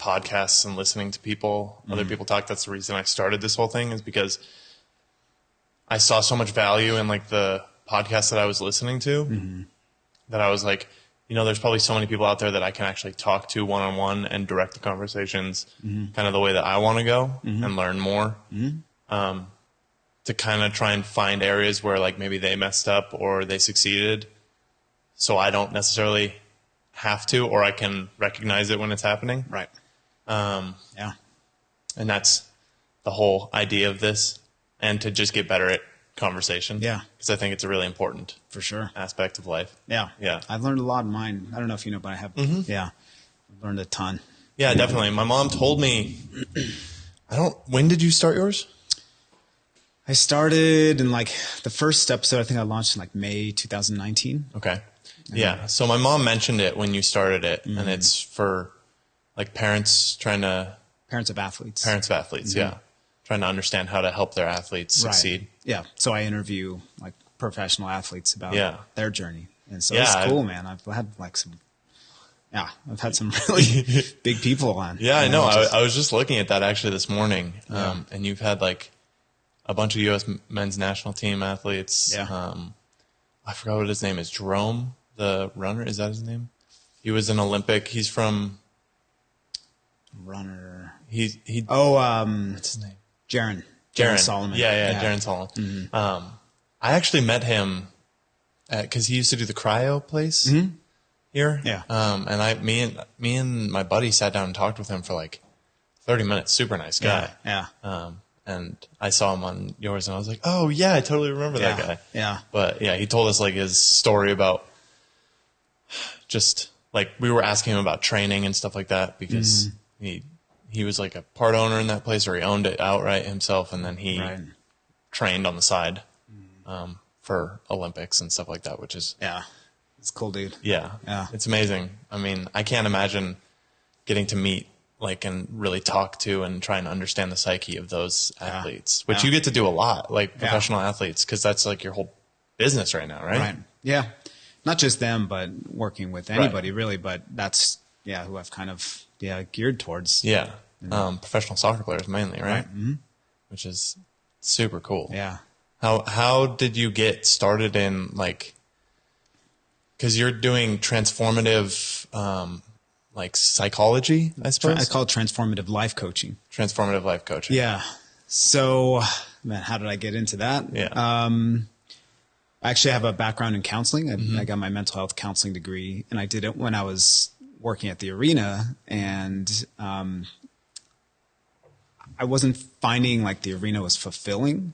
podcasts and listening to people, other people talk. That's the reason I started this whole thing, is because I saw so much value in like the podcasts that I was listening to that I was like, you know, there's probably so many people out there that I can actually talk to one-on-one and direct the conversations kind of the way that I want to go and learn more, to kind of try and find areas where like maybe they messed up or they succeeded, so I don't necessarily have to, or I can recognize it when it's happening. Right. And that's the whole idea of this, and to just get better at conversation. Yeah. Because I think it's a really important aspect of life. Yeah. Yeah. I've learned a lot in mine. I don't know if you know, but I have. Yeah. I've learned a ton. Yeah, definitely. My mom told me, when did you start yours? I started in like the first episode, I think I launched in like May 2019. Okay. Yeah. So my mom mentioned it when you started it, and it's for like parents of athletes. Parents of athletes. Yeah. Trying to understand how to help their athletes succeed. Yeah. So I interview like professional athletes about their journey. And so it's cool, man. I've had like I've had some really big people on. Yeah, I know. I was just looking at that actually this morning. And you've had like a bunch of U.S. men's national team athletes. Yeah. I forgot what his name is. Jerome, the runner. Is that his name? He was an Olympic. He's from runner. What's his name? Jaron Solomon. Yeah. Jaron Solomon. I actually met him because he used to do the cryo place here. Yeah. And me and my buddy sat down and talked with him for like 30 minutes. Super nice guy. Yeah. And I saw him on yours, and I was like, oh yeah, I totally remember that guy. Yeah. But yeah, he told us like his story about just like, we were asking him about training and stuff like that, because he was like a part owner in that place, or he owned it outright himself, and then he trained on the side for Olympics and stuff like that, which is it's cool, dude. Yeah, it's amazing. I mean, I can't imagine getting to meet like and really talk to and try and understand the psyche of those athletes, which you get to do a lot, like professional athletes, because that's like your whole business right now, right? Right. Yeah, not just them, but working with anybody really. But that's who I've kind of geared towards. Yeah. Professional soccer players mainly, right? Which is super cool. Yeah. How did you get started in like, because you're doing transformative like psychology, I suppose? I call it transformative life coaching. Transformative life coaching. Yeah. So, man, how did I get into that? Yeah. I actually have a background in counseling. I got my mental health counseling degree, and I did it when I was working at the arena, and I wasn't finding like the arena was fulfilling.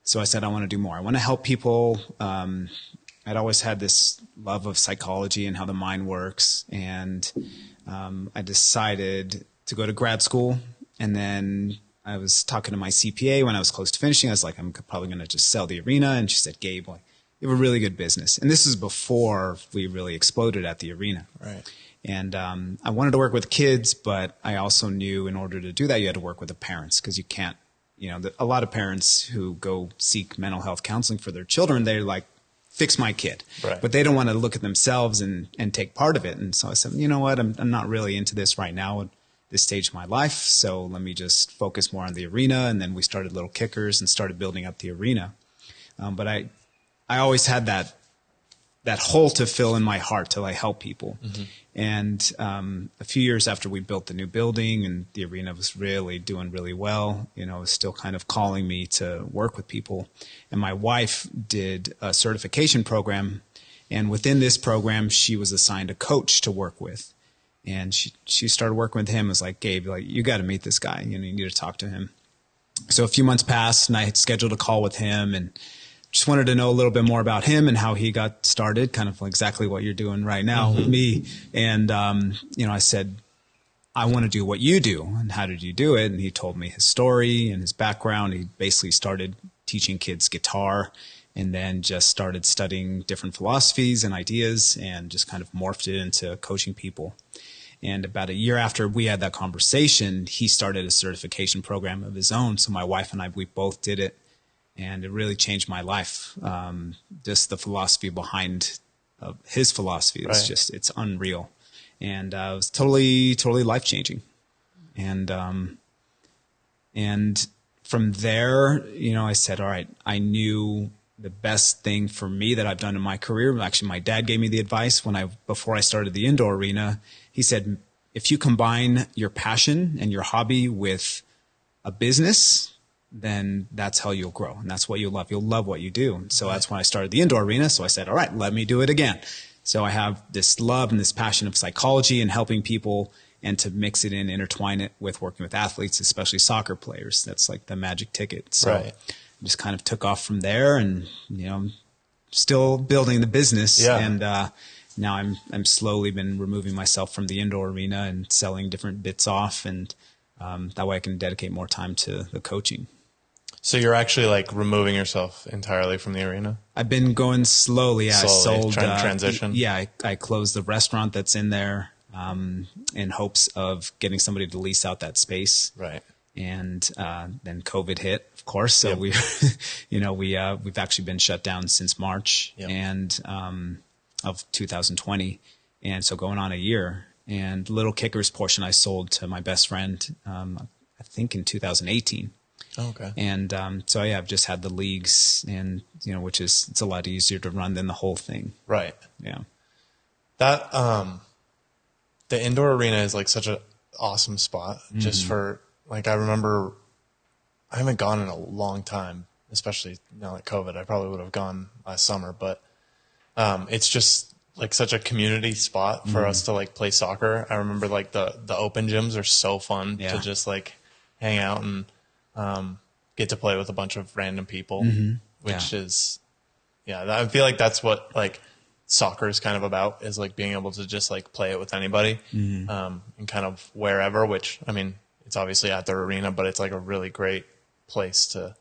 So I said, I want to do more. I want to help people. I'd always had this love of psychology and how the mind works. And I decided to go to grad school. And then I was talking to my CPA when I was close to finishing. I was like, I'm probably going to just sell the arena. And she said, Gabe, like, you have a really good business. And this is before we really exploded at the arena. Right. And I wanted to work with kids, but I also knew in order to do that, you had to work with the parents, because you can't, a lot of parents who go seek mental health counseling for their children, they're like, fix my kid. Right. But they don't want to look at themselves and take part of it. And so I said, you know what, I'm not really into this right now at this stage of my life. So let me just focus more on the arena. And then we started Little Kickers and started building up the arena. But I always had that hole to fill in my heart to like help people. And a few years after we built the new building and the arena was really doing really well, it was still kind of calling me to work with people. And my wife did a certification program, and within this program, she was assigned a coach to work with. And she started working with him. It was like, Gabe, like, you got to meet this guy. You need to talk to him. So a few months passed, and I had scheduled a call with him, and just wanted to know a little bit more about him and how he got started, kind of exactly what you're doing right now with me. And, I said, I want to do what you do. And how did you do it? And he told me his story and his background. He basically started teaching kids guitar, and then just started studying different philosophies and ideas, and just kind of morphed it into coaching people. And about a year after we had that conversation, he started a certification program of his own. So my wife and I, we both did it. And it really changed my life. Just the philosophy behind his philosophy. It's just, it's unreal. And it was totally life-changing. And from there, I said, all right, I knew the best thing for me that I've done in my career. Actually, my dad gave me the advice before I started the indoor arena. He said, if you combine your passion and your hobby with a business, then that's how you'll grow. And that's what you'll love. You'll love what you do. So that's when I started the indoor arena. So I said, all right, let me do it again. So I have this love and this passion of psychology and helping people, and to mix it in, intertwine it with working with athletes, especially soccer players. That's like the magic ticket. So I just kind of took off from there, and, still building the business. Yeah. And now I'm slowly been removing myself from the indoor arena and selling different bits off. And that way I can dedicate more time to the coaching. So you're actually like removing yourself entirely from the arena? I've been going slowly. I sold, trying to transition. I closed the restaurant that's in there in hopes of getting somebody to lease out that space. Right. And then COVID hit, of course. So we've actually been shut down since March and of 2020, and so going on a year. And Little Kickers portion I sold to my best friend, I think in 2018. Oh, okay. And so I've just had the leagues, and it's a lot easier to run than the whole thing. Right. Yeah. That the indoor arena is like such an awesome spot. Just for like, I remember I haven't gone in a long time, especially now that COVID. I probably would have gone last summer, but it's just like such a community spot for us to like play soccer. I remember like the open gyms are so fun to just like hang out and get to play with a bunch of random people, which is, I feel like that's what like soccer is kind of about, is like being able to just like play it with anybody, and kind of wherever, which, I mean, it's obviously at their arena, but it's like a really great place to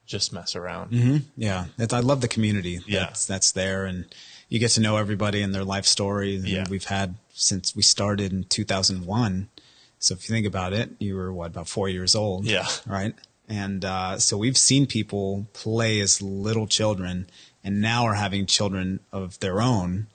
just mess around. Yeah. I love the community that's there, and you get to know everybody and their life story. And we've had since we started in 2001. So if you think about it, you were about 4 years old. Yeah. Right. And so we've seen people play as little children, and now are having children of their own.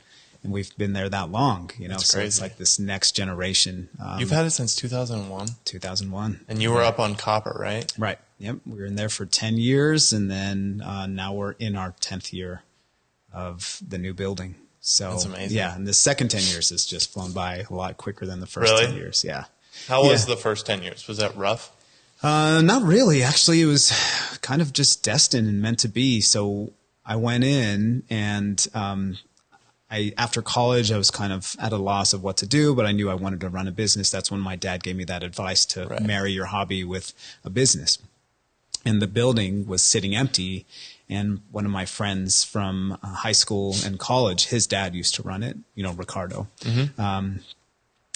And we've been there that long, That's so crazy. It's like this next generation. You've had it since 2001? 2001. And you were up on Copper, right? Right. Yep. We were in there for 10 years, and then now we're in our 10th year of the new building. So that's amazing. Yeah. And the second 10 years has just flown by a lot quicker than the first 10 years. Yeah. How was the first 10 years? Was that rough? Not really. Actually, it was kind of just destined and meant to be. So I went in, and after college, I was kind of at a loss of what to do, but I knew I wanted to run a business. That's when my dad gave me that advice to marry your hobby with a business. And the building was sitting empty. And one of my friends from high school and college, his dad used to run it, Ricardo.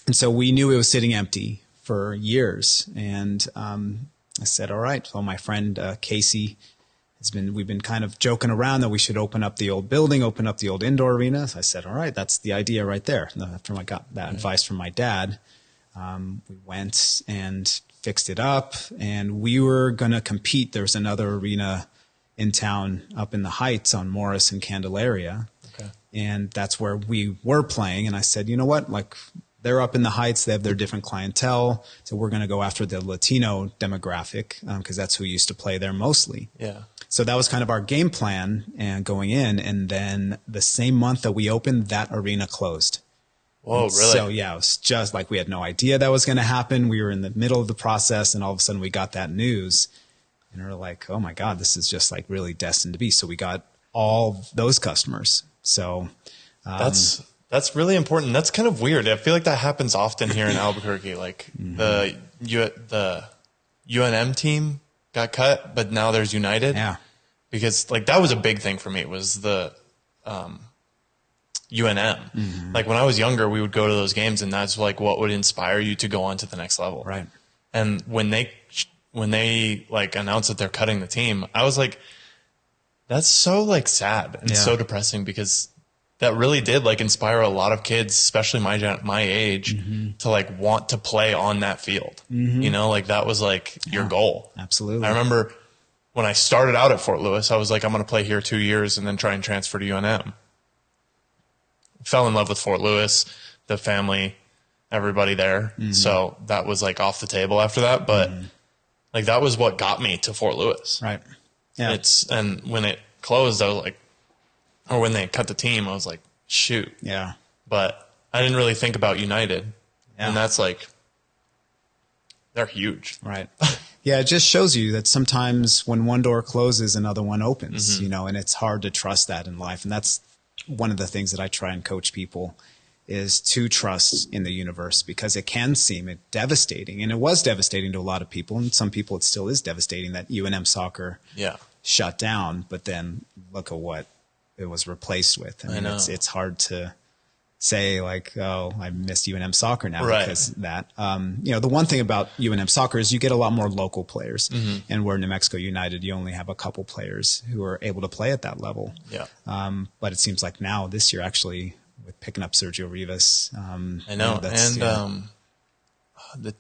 And so we knew it was sitting empty for years. And I said, all right. So my friend Casey, we've been kind of joking around that we should open up the old building, open up the old indoor arena. So I said, all right, that's the idea right there. After I got that advice from my dad, we went and fixed it up, and we were going to compete. There's another arena in town up in the Heights on Morris and Candelaria. Okay. And that's where we were playing. And I said, you know what? Like, they're up in the Heights. They have their different clientele. So we're going to go after the Latino demographic, because that's who used to play there mostly. Yeah. So that was kind of our game plan and going in. And then the same month that we opened, that arena closed. Whoa, really? So yeah, it was just like we had no idea that was going to happen. We were in the middle of the process, and all of a sudden we got that news, and we were like, oh my God, this is just like really destined to be. So we got all those customers. So that's really important. That's kind of weird. I feel like that happens often here in Albuquerque. Like the UNM team got cut, but now there's United. Yeah. Because like that was a big thing for me, was the UNM. Like when I was younger, we would go to those games, and that's like what would inspire you to go on to the next level. Right. And when they like announced that they're cutting the team, I was like, that's so like sad and so depressing, because that really did like inspire a lot of kids, especially my age, to like want to play on that field. Like that was like your goal. Absolutely. I remember when I started out at Fort Lewis, I was like, I'm going to play here 2 years and then try and transfer to UNM. Fell in love with Fort Lewis, the family everybody there. So that was like off the table after that. But like that was what got me to Fort Lewis. Right. Yeah. And when it closed, I was like, or when they cut the team, I was like, shoot. Yeah. But I didn't really think about United. Yeah. And that's like, they're huge. Right. Yeah. It just shows you that sometimes when one door closes, another one opens, you know, and it's hard to trust that in life. And that's one of the things that I try and coach people is to trust in the universe, because it can seem devastating. And it was devastating to a lot of people. And some people, it still is devastating that UNM soccer shut down. But then look at what it was replaced with. I mean, it's hard to say like, oh, I miss UNM soccer now because of that. You know, the one thing about UNM soccer is you get a lot more local players, and where New Mexico United, you only have a couple players who are able to play at that level. Yeah. But it seems like now this year, actually, with picking up Sergio Rivas. I know.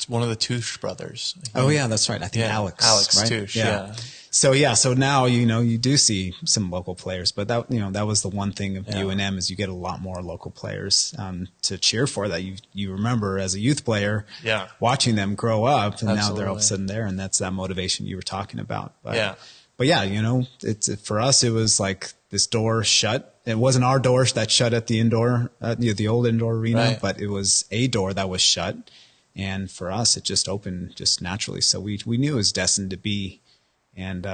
One of the Touche brothers. Oh yeah, that's right. I think Alex right? Touche. Yeah. So now, you know, you do see some local players, but that, you know, that was the one thing of UNM is you get a lot more local players to cheer for that you remember as a youth player, watching them grow up, and now they're all of a sudden there, and that's that motivation you were talking about. But yeah, you know, for us, it was like this door shut. It wasn't our door that shut at the indoor, the old indoor arena, but it was a door that was shut. And for us, it just opened just naturally. So we knew it was destined to be. And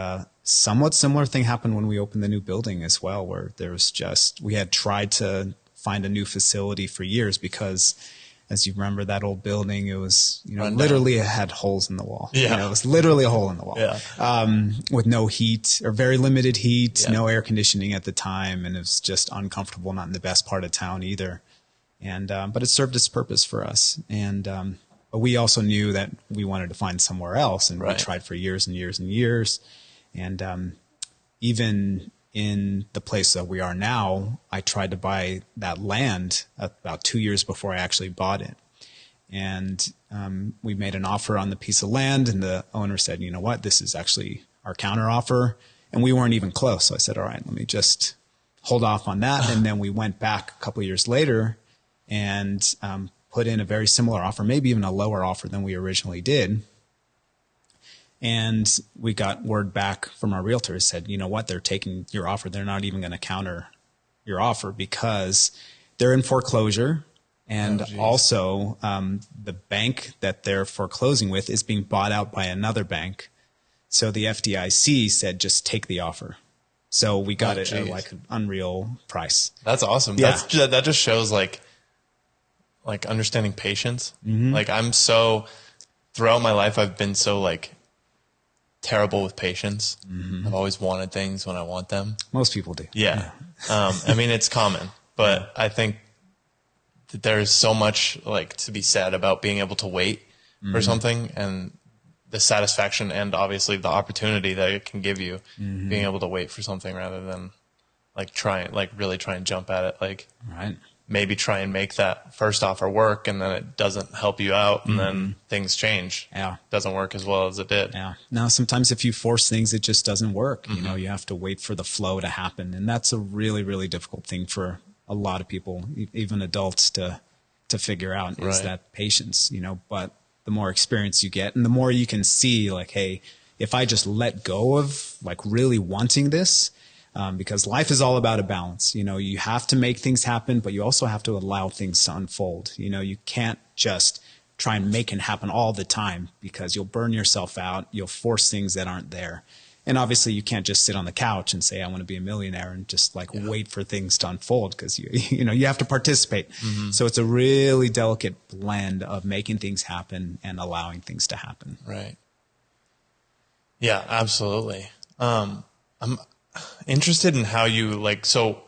somewhat similar thing happened when we opened the new building as well, where there was we had tried to find a new facility for years because, as you remember, that old building, it was, you know, literally it had holes in the wall. Yeah. You know, it was literally a hole in the wall. With no heat or very limited heat, no air conditioning at the time. And it was just uncomfortable, not in the best part of town either. And, but it served its purpose for us. And, but we also knew that we wanted to find somewhere else, and we tried for years and years and years. And even in the place that we are now, I tried to buy that land about 2 years before I actually bought it. And we made an offer on the piece of land, and the owner said, you know what, this is actually our counter offer. And we weren't even close. So I said, all right, let me just hold off on that. And then we went back a couple of years later and put in a very similar offer, maybe even a lower offer than we originally did. And we got word back from our realtor who said, you know what, they're taking your offer. They're not even going to counter your offer because they're in foreclosure. And also the bank that they're foreclosing with is being bought out by another bank. So the FDIC said, just take the offer. So we got it at like an unreal price. That's awesome. Yeah. That just shows like understanding patience. Like throughout my life, I've been so like terrible with patience. I've always wanted things when I want them. Most people do. Yeah. I mean, it's common, but I think that there's so much like to be said about being able to wait for something, and the satisfaction and obviously the opportunity that it can give you, being able to wait for something rather than really try and jump at it. Like, maybe try and make that first offer work, and then it doesn't help you out, and then things change. Doesn't work as well as it did. Now, sometimes if you force things, it just doesn't work. You know, you have to wait for the flow to happen. And that's a really, really difficult thing for a lot of people, even adults, to figure out is that patience, you know. But the more experience you get and the more you can see like, hey, if I just let go of like really wanting this, because life is all about a balance. You know, you have to make things happen, but you also have to allow things to unfold. You know, you can't just try and make it happen all the time because you'll burn yourself out. You'll force things that aren't there. And obviously you can't just sit on the couch and say, I want to be a millionaire and just like wait for things to unfold, because you know, you have to participate. So it's a really delicate blend of making things happen and allowing things to happen. Right. Yeah, absolutely. I'm interested in how you so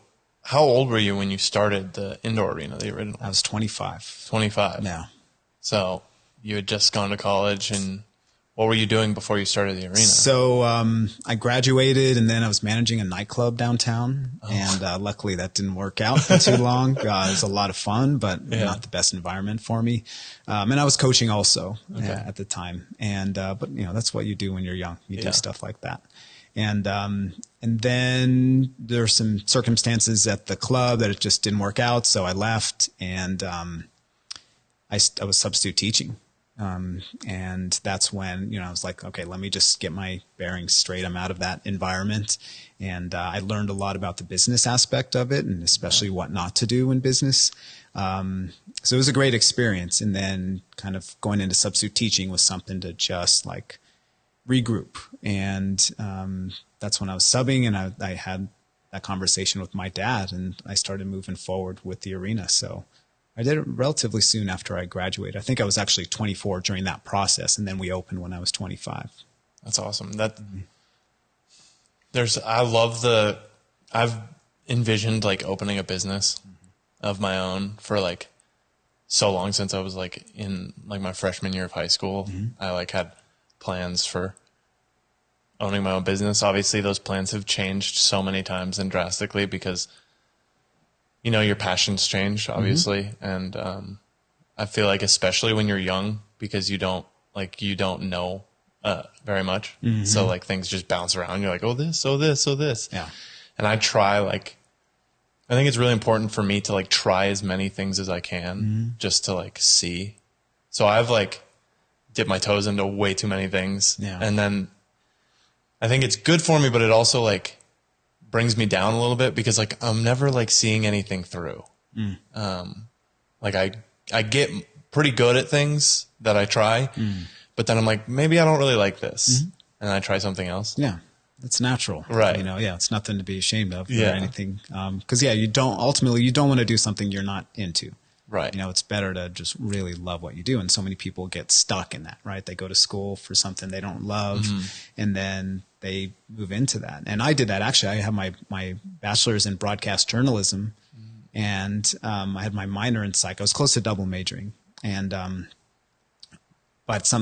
how old were you when you started the indoor arena, the original? I was 25. 25. Yeah. So you had just gone to college, and what were you doing before you started the arena? So I graduated, and then I was managing a nightclub downtown, and luckily that didn't work out for too long. It was a lot of fun, but not the best environment for me. And I was coaching also at the time. And but you know, that's what you do when you're young. You do stuff like that. And then there were some circumstances at the club that it just didn't work out, so I left, and I was substitute teaching. And that's when, I was like, okay, let me just get my bearings straight. I'm out of that environment. And I learned a lot about the business aspect of it, and especially what not to do in business. So it was a great experience. And then kind of going into substitute teaching was something to just like regroup. And that's when I was subbing, and I had that conversation with my dad, and I started moving forward with the arena. So I did it relatively soon after I graduated. I think I was actually 24 during that process, and then we opened when I was 25. That's awesome. I've envisioned like opening a business of my own for like so long, since I was like in like my freshman year of high school. I like had plans for owning my own business. Obviously those plans have changed so many times and drastically because your passions change, obviously. And I feel like especially when you're young, because you don't know very much. So like things just bounce around. You're like, oh, this, oh, this, oh, this. Yeah. And I think it's really important for me to like try as many things as I can just to like see. So I've like dipped my toes into way too many things. Yeah. And then I think it's good for me, but it also like brings me down a little bit because like I'm never like seeing anything through. Like I get pretty good at things that I try, but then I'm like, maybe I don't really like this. And I try something else. Yeah. It's natural. Right. It's nothing to be ashamed of or anything. Cause you don't want to do something you're not into. Right. It's better to just really love what you do. And so many people get stuck in that, right? They go to school for something they don't love, and then they move into that. And I did that. Actually, I have my bachelor's in broadcast journalism, and I had my minor in psych. I was close to double majoring. And but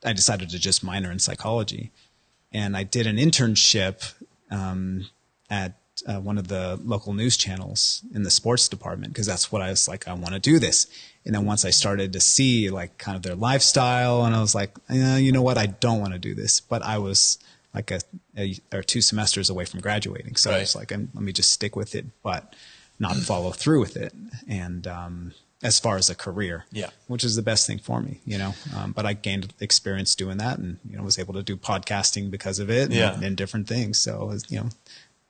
I decided to just minor in psychology. And I did an internship at one of the local news channels in the sports department, because that's what I was like, I want to do this. And then once I started to see like kind of their lifestyle, and I was like, you know what, I don't want to do this. But I was like or 2 semesters away from graduating. So I was like, let me just stick with it, but not follow through with it. And as far as a career, which is the best thing for me, but I gained experience doing that, and, was able to do podcasting because of it and different things. So,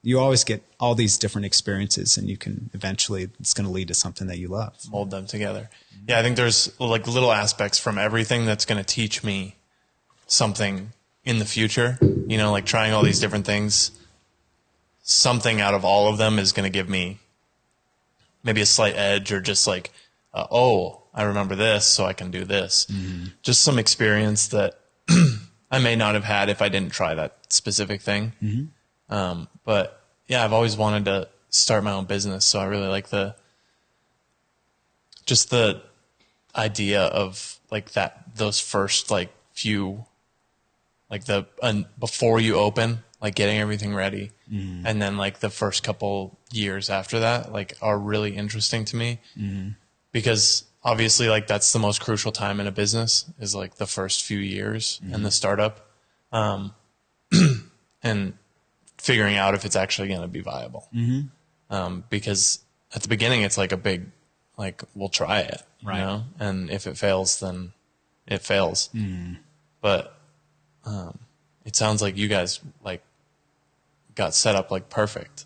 you always get all these different experiences, and you can eventually, it's going to lead to something that you love. Mold them together. Yeah. I think there's like little aspects from everything that's going to teach me something in the future, like trying all these different things. Something out of all of them is going to give me maybe a slight edge, or just like, I remember this, so I can do this. Just some experience that I may not have had if I didn't try that specific thing. But yeah, I've always wanted to start my own business. So I really like the idea of like those first like few, like before you open, like getting everything ready. And then like the first couple years after that, like are really interesting to me. Because obviously like that's the most crucial time in a business, is like the first few years and the startup. And figuring out if it's actually going to be viable. Because at the beginning it's like a big, like, we'll try it, and if it fails, then it fails. But it sounds like you guys like got set up like perfect.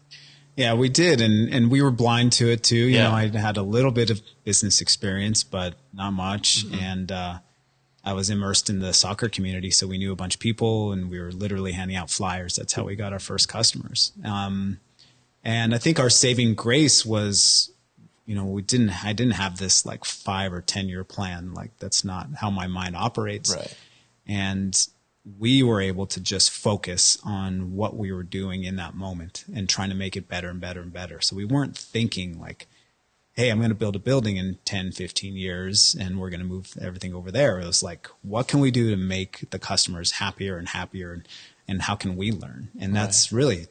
Yeah, we did. And we were blind to it too. You know, I had a little bit of business experience, but not much. And, I was immersed in the soccer community, so we knew a bunch of people, and we were literally handing out flyers. That's how we got our first customers. And I think our saving grace was, I didn't have this like 5 or 10 year plan. Like that's not how my mind operates. Right. And we were able to just focus on what we were doing in that moment and trying to make it better and better and better. So we weren't thinking like, hey, I'm going to build a building in 10, 15 years and we're going to move everything over there. It was like, what can we do to make the customers happier and happier, and how can we learn? And that's really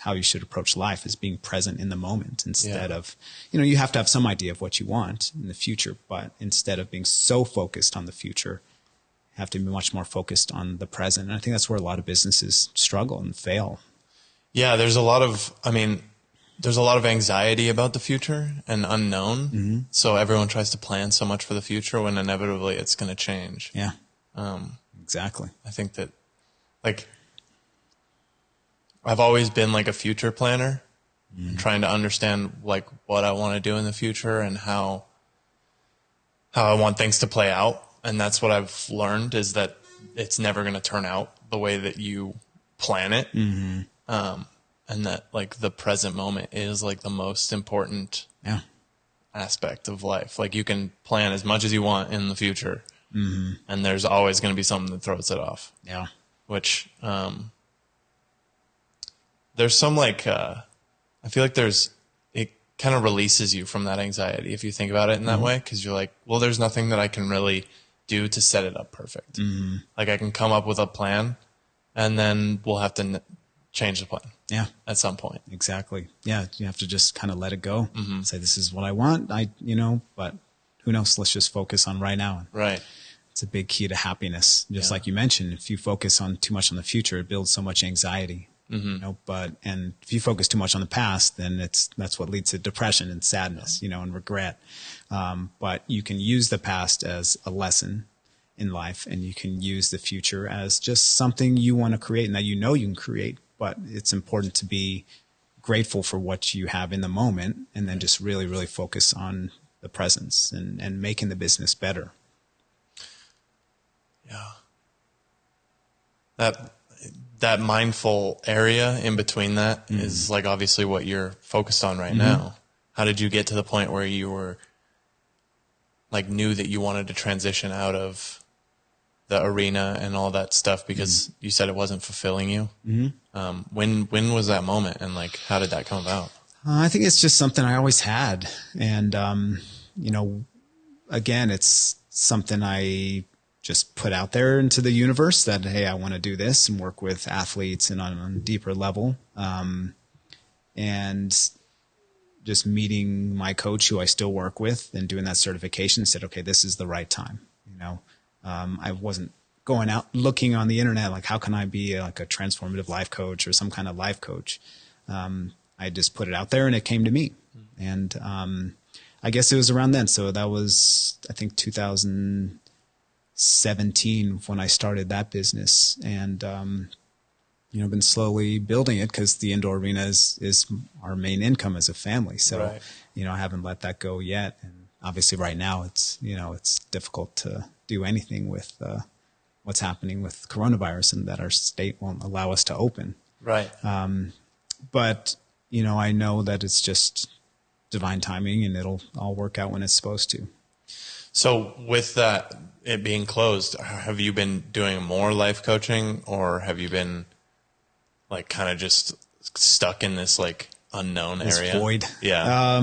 how you should approach life, is being present in the moment instead of, you have to have some idea of what you want in the future, but instead of being so focused on the future, you have to be much more focused on the present. And I think that's where a lot of businesses struggle and fail. Yeah, there's a lot of, there's a lot of anxiety about the future and unknown. So everyone tries to plan so much for the future when inevitably it's going to change. Yeah. Exactly. I think that, like, I've always been like a future planner, trying to understand like what I want to do in the future and how I want things to play out. And that's what I've learned, is that it's never going to turn out the way that you plan it. And that like the present moment is like the most important aspect of life. Like, you can plan as much as you want in the future, and there's always going to be something that throws it off. Yeah. Which, there's some like, I feel like it kind of releases you from that anxiety if you think about it in that way. 'Cause you're like, well, there's nothing that I can really do to set it up perfect. Like, I can come up with a plan and then we'll have to change the plan. Yeah. At some point. Exactly. Yeah. You have to just kind of let it go. Say, this is what I want. But who knows? Let's just focus on right now. Right. It's a big key to happiness. Just like you mentioned, if you focus on too much on the future, it builds so much anxiety. And if you focus too much on the past, then that's what leads to depression and sadness, and regret. But you can use the past as a lesson in life, and you can use the future as just something you want to create and that you can create. But it's important to be grateful for what you have in the moment, and then just really, really focus on the presence and making the business better. Yeah. That mindful area in between that is like obviously what you're focused on right now. How did you get to the point where you were like knew that you wanted to transition out of the arena and all that stuff, because you said it wasn't fulfilling you? When was that moment, and like how did that come about? I think it's just something I always had, and again, it's something I just put out there into the universe that, hey, I want to do this and work with athletes and on a deeper level. And just meeting my coach, who I still work with, and doing that certification, said, okay, this is the right time. I wasn't going out looking on the internet, like, how can I be like a transformative life coach or some kind of life coach? I just put it out there and it came to me. And I guess it was around then. So that was, I think, 2017 when I started that business, and been slowly building it, because the indoor arena is our main income as a family. So I haven't let that go yet, and obviously right now it's difficult to do anything with what's happening with coronavirus, and that our state won't allow us to open. Right. But I know that it's just divine timing, and it'll all work out when it's supposed to. So with that, it being closed, have you been doing more life coaching, or have you been like kind of just stuck in this like unknown area? Void. Yeah.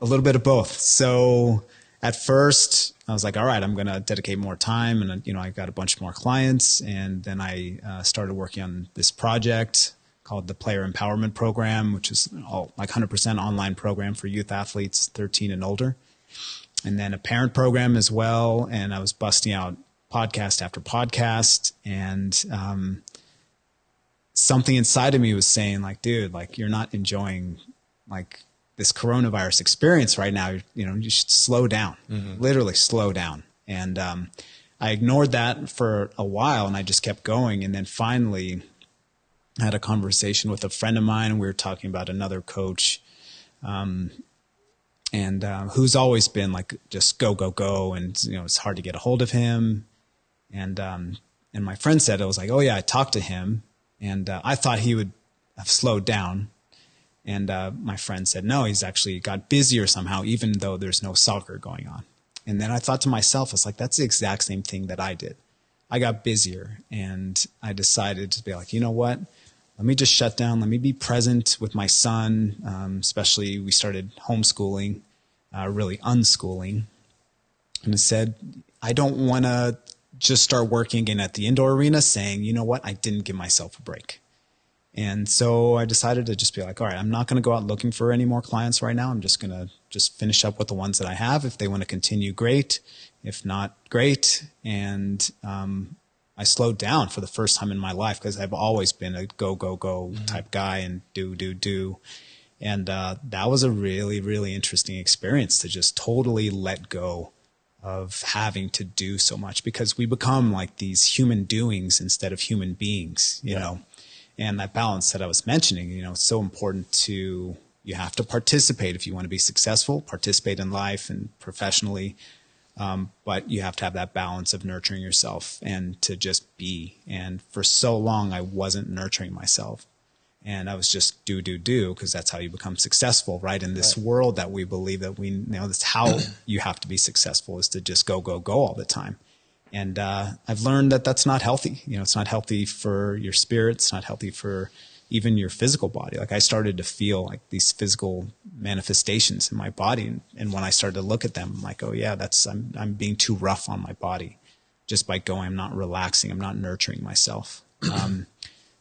A little bit of both. So at first I was like, all right, I'm going to dedicate more time. And, I got a bunch more clients. And then I started working on this project called the Player Empowerment Program, which is all like 100% online program for youth athletes 13 and older. And then a parent program as well. And I was busting out podcast after podcast. And something inside of me was saying, like, dude, like, you're not enjoying like this coronavirus experience right now. You should slow down, literally slow down. And I ignored that for a while, and I just kept going. And then finally I had a conversation with a friend of mine, and we were talking about another coach, and who's always been like, just go, go, go. And, it's hard to get a hold of him. And my friend said, I was like, oh yeah, I talked to him, and I thought he would have slowed down. And my friend said, no, he's actually got busier somehow, even though there's no soccer going on. And then I thought to myself, it's like, that's the exact same thing that I did. I got busier, and I decided to be like, you know what? Let me just shut down. Let me be present with my son. Especially we started homeschooling, really unschooling. And I said, I don't want to just start working again at the indoor arena saying, you know what? I didn't give myself a break. And so I decided to just be like, all right, I'm not going to go out looking for any more clients right now. I'm just going to just finish up with the ones that I have. If they want to continue, great. If not, great. And I slowed down for the first time in my life, because I've always been a go, go, go type guy, and do. And that was a really, really interesting experience to just totally let go of having to do so much, because we become like these human doings instead of human beings, you know. And that balance that I was mentioning, you know, it's so important to, you have to participate if you want to be successful, participate in life and professionally. But you have to have that balance of nurturing yourself and to just be. And for so long, I wasn't nurturing myself. And I was just do, because that's how you become successful, right? In this world that we believe that we, you know, that's how you have to be successful, is to just go all the time. And I've learned that that's not healthy. You know, it's not healthy for your spirit. It's not healthy for even your physical body. Like, I started to feel like these physical manifestations in my body. And when I started to look at them, I'm like, oh yeah, I'm being too rough on my body just by going. I'm not relaxing. I'm not nurturing myself.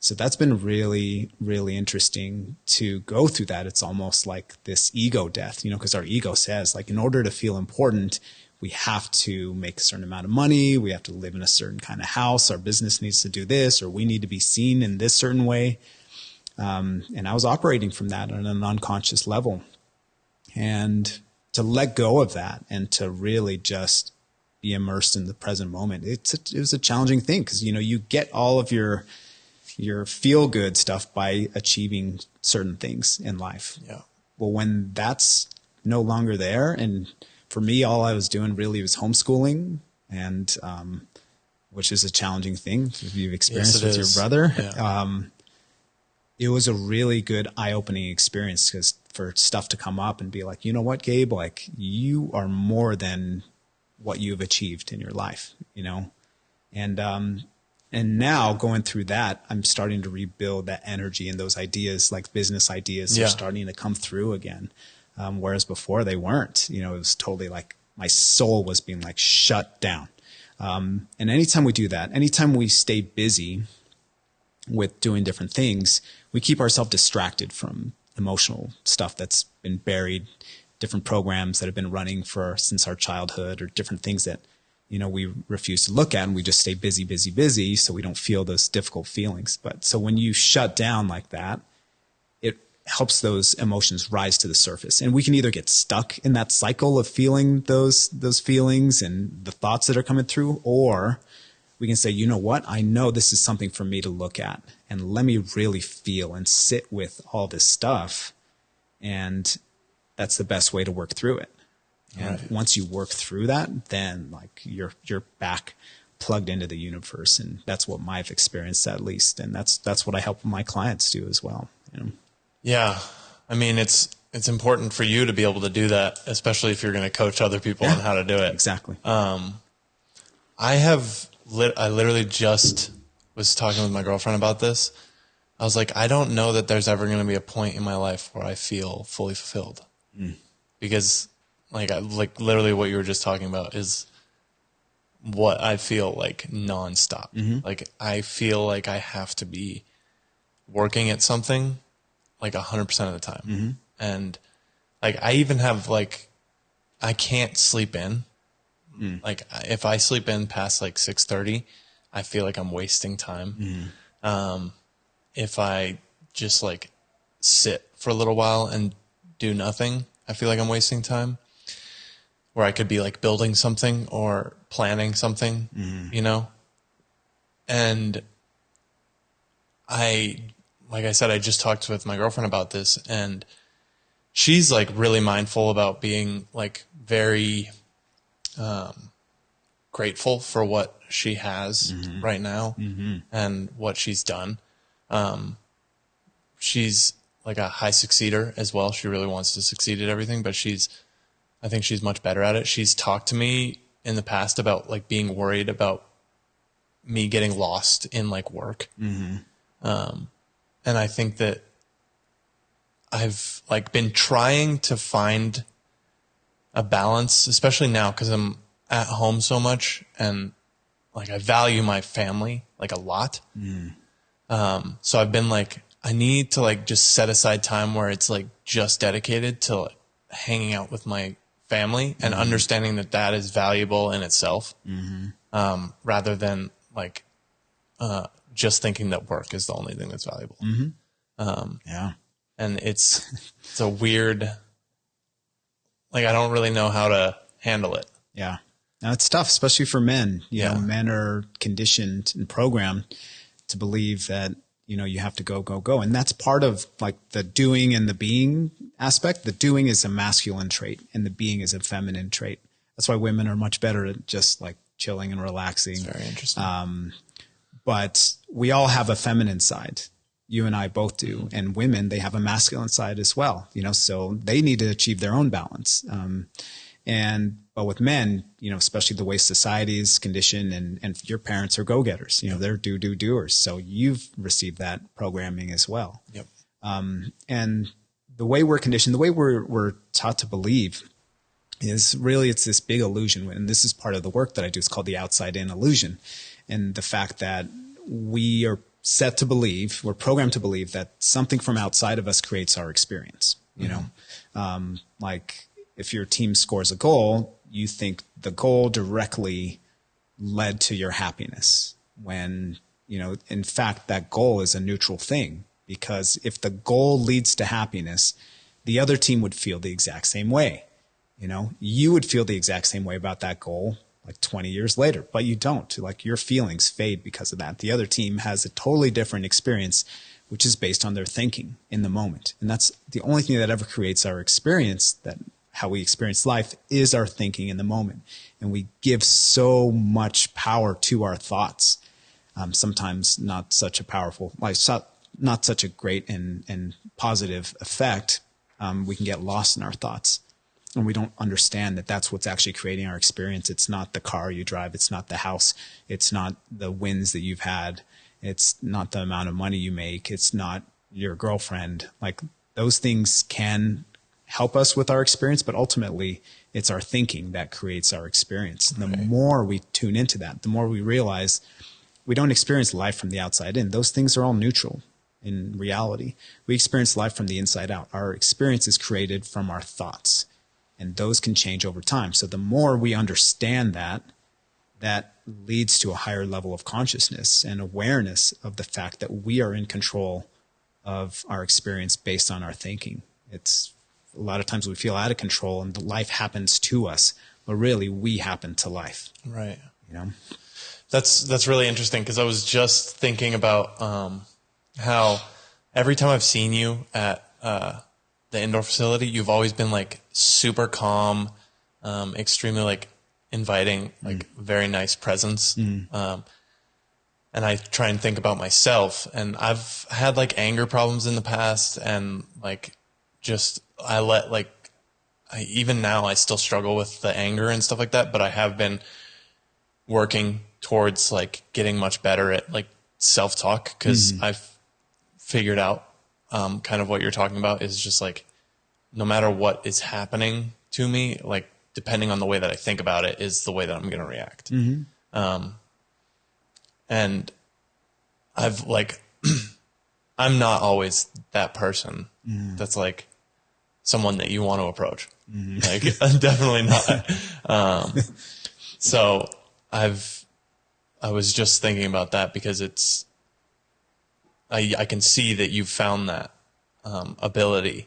So that's been really, really interesting to go through that. It's almost like this ego death, you know, because our ego says, like, in order to feel important, we have to make a certain amount of money. We have to live in a certain kind of house. Our business needs to do this, or we need to be seen in this certain way. And I was operating from that on an unconscious level. And to let go of that and to really just be immersed in the present moment, it was a challenging thing, because, you know, you get all of your feel-good stuff by achieving certain things in life. Yeah. Well, when that's no longer there, and for me, all I was doing really was homeschooling, and which is a challenging thing if you've experienced with your brother. Yeah. It was a really good eye-opening experience, because for stuff to come up and be like, you know what, Gabe, like, you are more than what you've achieved in your life, you know? And now going through that, I'm starting to rebuild that energy, and those ideas, like business ideas, are starting to come through again. Whereas before they weren't, you know, it was totally like my soul was being like shut down. And anytime we do that, anytime we stay busy with doing different things, we keep ourselves distracted from emotional stuff that's been buried, different programs that have been running since our childhood, or different things that, you know, we refuse to look at, and we just stay busy, so we don't feel those difficult feelings. But so when you shut down like that, it helps those emotions rise to the surface. And we can either get stuck in that cycle of feeling those feelings and the thoughts that are coming through, or we can say, you know what, I know this is something for me to look at, and let me really feel and sit with all this stuff. And that's the best way to work through it. And once you work through that, then like you're back plugged into the universe. And that's what I've experienced, at least. And that's what I help my clients do as well. You know? Yeah. I mean, it's important for you to be able to do that, especially if you're going to coach other people on how to do it. Exactly. I literally just was talking with my girlfriend about this. I was like, I don't know that there's ever going to be a point in my life where I feel fully fulfilled. Because like literally what you were just talking about is what I feel like nonstop. Like, I feel like I have to be working at something like 100% of the time. And like, I even have like, I can't sleep in. Like, if I sleep in past like 6:30, I feel like I'm wasting time. If I just like sit for a little while and do nothing, I feel like I'm wasting time. Where I could be like building something or planning something, you know? And like I said, I just talked with my girlfriend about this, and she's like really mindful about being like very grateful for what she has right now and what she's done. She's like a high succeeder as well. She really wants to succeed at everything, but I think she's much better at it. She's talked to me in the past about like being worried about me getting lost in like work. And I think that I've like been trying to find a balance, especially now, because I'm at home so much, and like I value my family like a lot. So I've been like, I need to like just set aside time where it's like just dedicated to like hanging out with my family and understanding that that is valuable in itself, rather than like just thinking that work is the only thing that's valuable. Yeah. and it's a weird, like, I don't really know how to handle it. Yeah. Now it's tough, especially for men. You know, men are conditioned and programmed to believe that, you know, you have to go, go, go. And that's part of like the doing and the being aspect. The doing is a masculine trait and the being is a feminine trait. That's why women are much better at just like chilling and relaxing. It's very interesting. But we all have a feminine side. You and I both do. And women, they have a masculine side as well, you know, so they need to achieve their own balance. But with men, you know, especially the way society is conditioned and your parents are go-getters, you know, they're doers. So you've received that programming as well. Yep. And the way we're conditioned, the way we're taught to believe is really, it's this big illusion. And this is part of the work that I do. It's called the outside-in illusion. And the fact that we are set to believe, we're programmed to believe that something from outside of us creates our experience, you know, like if your team scores a goal, you think the goal directly led to your happiness when, you know, in fact, that goal is a neutral thing, because if the goal leads to happiness, the other team would feel the exact same way. You know, you would feel the exact same way about that goal like 20 years later, but you don't. Like your feelings fade because of that. The other team has a totally different experience, which is based on their thinking in the moment. And that's the only thing that ever creates our experience, that how we experience life, is our thinking in the moment. And we give so much power to our thoughts. Sometimes not such a powerful, like not such a great and positive effect. We can get lost in our thoughts. And we don't understand that that's what's actually creating our experience. It's not the car you drive. It's not the house. It's not the wins that you've had. It's not the amount of money you make. It's not your girlfriend. Like those things can help us with our experience, but ultimately it's our thinking that creates our experience. And the more we tune into that, the more we realize we don't experience life from the outside in. Those things are all neutral in reality. We experience life from the inside out. Our experience is created from our thoughts. And those can change over time. So the more we understand that, that leads to a higher level of consciousness and awareness of the fact that we are in control of our experience based on our thinking. It's a lot of times we feel out of control and the life happens to us, but really we happen to life. Right. You know, that's really interesting, because I was just thinking about how every time I've seen you at the indoor facility, you've always been like super calm, extremely like inviting, like very nice presence. And I try and think about myself, and I've had like anger problems in the past, and like just even now I still struggle with the anger and stuff like that, but I have been working towards like getting much better at like self-talk, because I've figured out kind of what you're talking about is just like, no matter what is happening to me, like depending on the way that I think about it is the way that I'm going to react. And I've like, I'm not always that person that's like someone that you want to approach. Like definitely not. So I was just thinking about that, because it's, I can see that you've found that ability.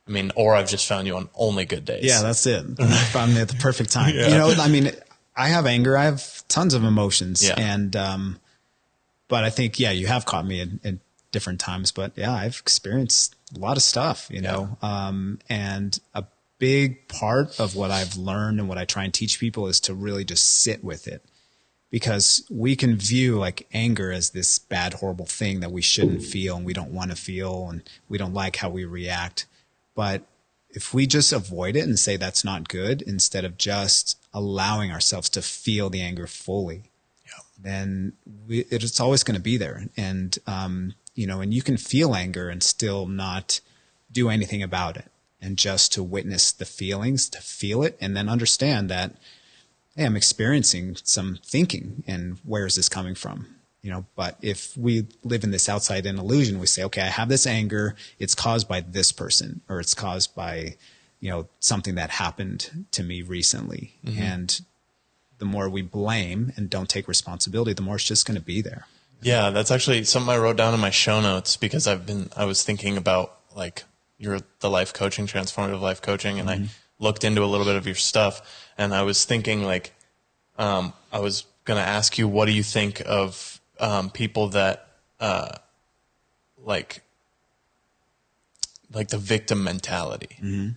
I mean, or I've just found you on only good days. Yeah, that's it. You found me at the perfect time. You know, I mean, I have anger. I have tons of emotions. And, but I think, you have caught me at different times, but I've experienced a lot of stuff, you know, and a big part of what I've learned and what I try and teach people is to really just sit with it. Because we can view like anger as this bad, horrible thing that we shouldn't feel and we don't want to feel and we don't like how we react. But if we just avoid it and say that's not good, instead of just allowing ourselves to feel the anger fully, then it's always going to be there. And, you know, and you can feel anger and still not do anything about it, and just to witness the feelings, to feel it, and then understand that, hey, I'm experiencing some thinking, and where is this coming from? You know, but if we live in this outside-in illusion, we say, okay, I have this anger. It's caused by this person, or it's caused by, you know, something that happened to me recently. And the more we blame and don't take responsibility, the more it's just going to be there. Yeah, that's actually something I wrote down in my show notes, because I was thinking about like you're the life coaching, transformative life coaching. And I looked into a little bit of your stuff, and I was thinking like, I was going to ask you, what do you think of, people that, like the victim mentality?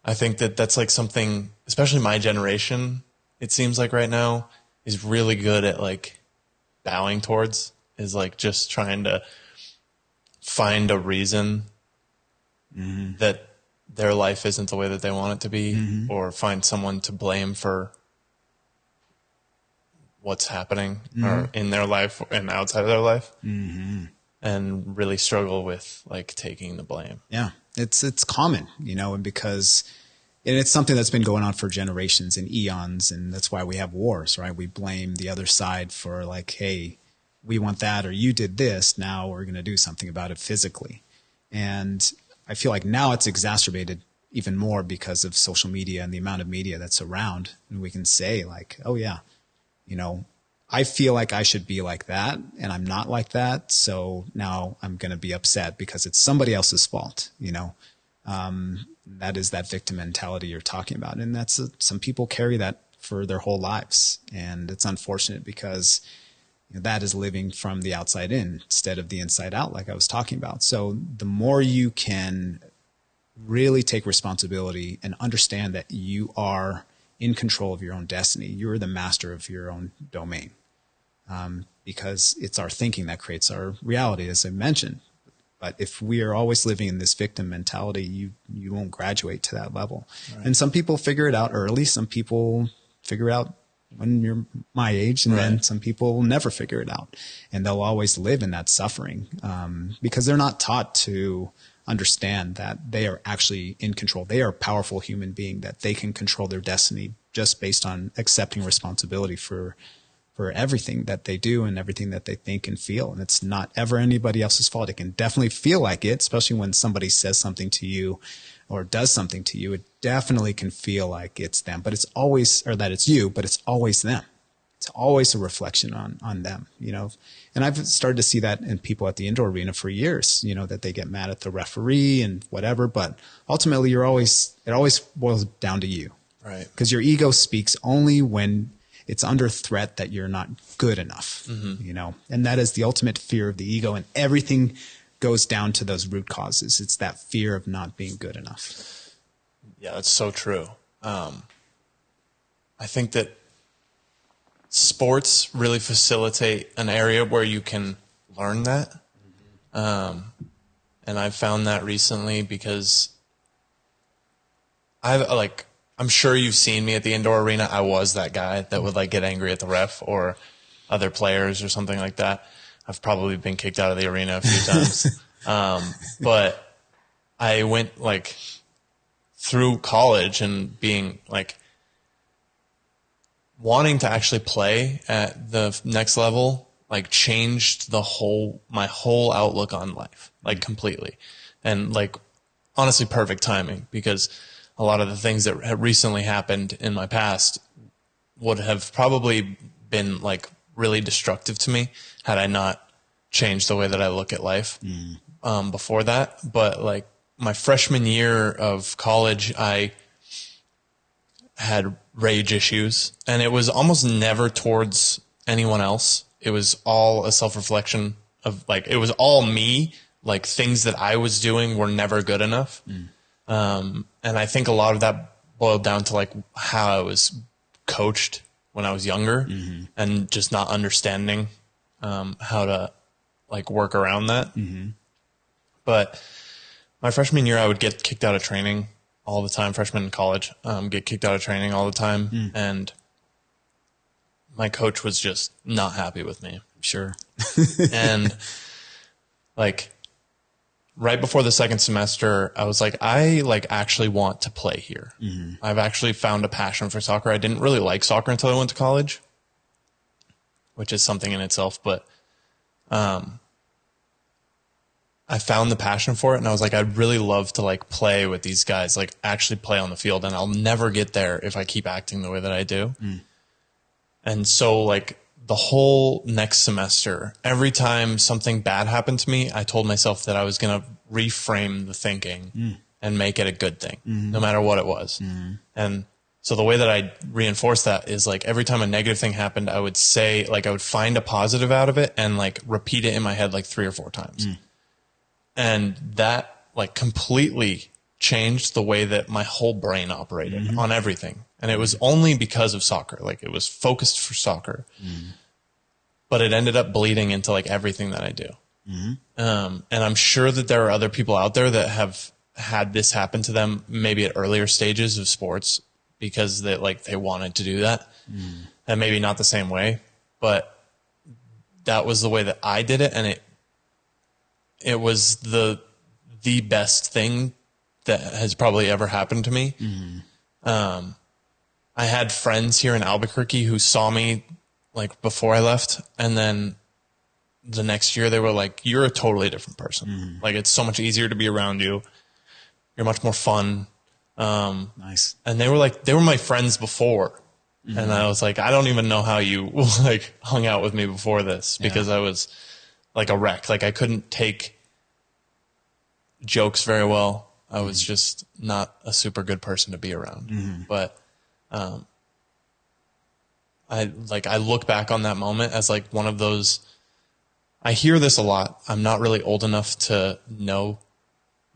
I think that that's like something, especially my generation, it seems like right now, is really good at like bowing towards, is like just trying to find a reason that their life isn't the way that they want it to be, or find someone to blame for what's happening or in their life and outside of their life, and really struggle with like taking the blame. Yeah, it's common, you know, and because it's something that's been going on for generations and eons, and that's why we have wars, right? We blame the other side for like, hey, we want that, or you did this, now we're going to do something about it physically. And I feel like now it's exacerbated even more because of social media and the amount of media that's around. And we can say like, oh yeah, you know, I feel like I should be like that and I'm not like that. So now I'm going to be upset because it's somebody else's fault, you know. That is that victim mentality you're talking about. And that's some people carry that for their whole lives. And it's unfortunate because that is living from the outside in instead of the inside out, like I was talking about. So the more you can really take responsibility and understand that you are in control of your own destiny, you're the master of your own domain, because it's our thinking that creates our reality, as I mentioned. But if we are always living in this victim mentality, you won't graduate to that level. Right. And some people figure it out early. Some people figure it out when you're my age, and then some people will never figure it out, and they'll always live in that suffering, because they're not taught to understand that they are actually in control. They are a powerful human being, that they can control their destiny just based on accepting responsibility for everything that they do and everything that they think and feel. And it's not ever anybody else's fault. It can definitely feel like it, especially when somebody says something to you or does something to you. It definitely can feel like it's them, but it's always, or that it's you, but it's always them. It's always a reflection on them, you know. And I've started to see that in people at the indoor arena for years, you know, that they get mad at the referee and whatever, but ultimately it always boils down to you. Right. Because your ego speaks only when it's under threat that you're not good enough, you know, and that is the ultimate fear of the ego, and everything goes down to those root causes. It's that fear of not being good enough. Yeah, that's so true. I think that sports really facilitate an area where you can learn that. And I've found that recently because I'm sure you've seen me at the indoor arena. I was that guy that would like get angry at the ref or other players or something like that. I've probably been kicked out of the arena a few times. But I went like through college and being like wanting to actually play at the next level, like changed my whole outlook on life, like completely. And like honestly, perfect timing, because a lot of the things that have recently happened in my past would have probably been like really destructive to me had I not changed the way that I look at life before that. But like my freshman year of college, I had rage issues, and it was almost never towards anyone else. It was all a self-reflection of like, it was all me, like things that I was doing were never good enough. And I think a lot of that boiled down to like how I was coached when I was younger, and just not understanding how to like work around that. But my freshman year, I would get kicked out of training all the time. Freshman in college, get kicked out of training all the time. And my coach was just not happy with me. Sure. And like right before the second semester, I was like, I like actually want to play here. I've actually found a passion for soccer. I didn't really like soccer until I went to college, which is something in itself. But I found the passion for it, and I was like, I'd really love to like play with these guys, like actually play on the field, and I'll never get there if I keep acting the way that I do. And so like the whole next semester, every time something bad happened to me, I told myself that I was going to reframe the thinking and make it a good thing, no matter what it was. And so the way that I reinforce that is like every time a negative thing happened, I would say, like, I would find a positive out of it and like repeat it in my head like 3 or 4 times. And that like completely changed the way that my whole brain operated on everything. And it was only because of soccer. Like, it was focused for soccer, but it ended up bleeding into like everything that I do. And I'm sure that there are other people out there that have had this happen to them maybe at earlier stages of sports, because they wanted to do that, and maybe not the same way, but that was the way that I did it. And it was the best thing that has probably ever happened to me. I had friends here in Albuquerque who saw me like before I left, and then the next year they were like, "You're a totally different person. Like, it's so much easier to be around you. You're much more fun." Nice. And they were my friends before. And I was like, I don't even know how you like hung out with me before this, because I was like a wreck. Like, I couldn't take jokes very well. I was just not a super good person to be around. But, I look back on that moment as like one of those, I hear this a lot. I'm not really old enough to know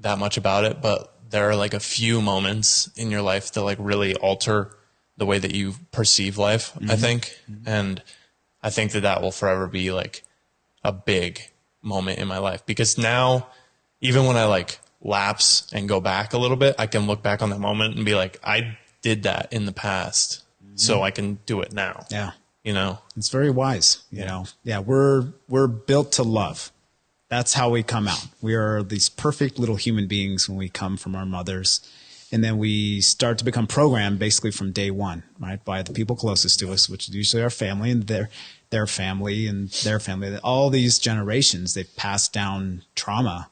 that much about it, but there are like a few moments in your life that like really alter the way that you perceive life, I think. And I think that will forever be like a big moment in my life, because now, even when I like lapse and go back a little bit, I can look back on that moment and be like, I did that in the past, so I can do it now. Yeah. You know, it's very wise, you know? Yeah. We're built to love. That's how we come out. We are these perfect little human beings when we come from our mothers. And then we start to become programmed basically from day one, right? By the people closest to us, which is usually our family and their family and their family. All these generations, they've passed down trauma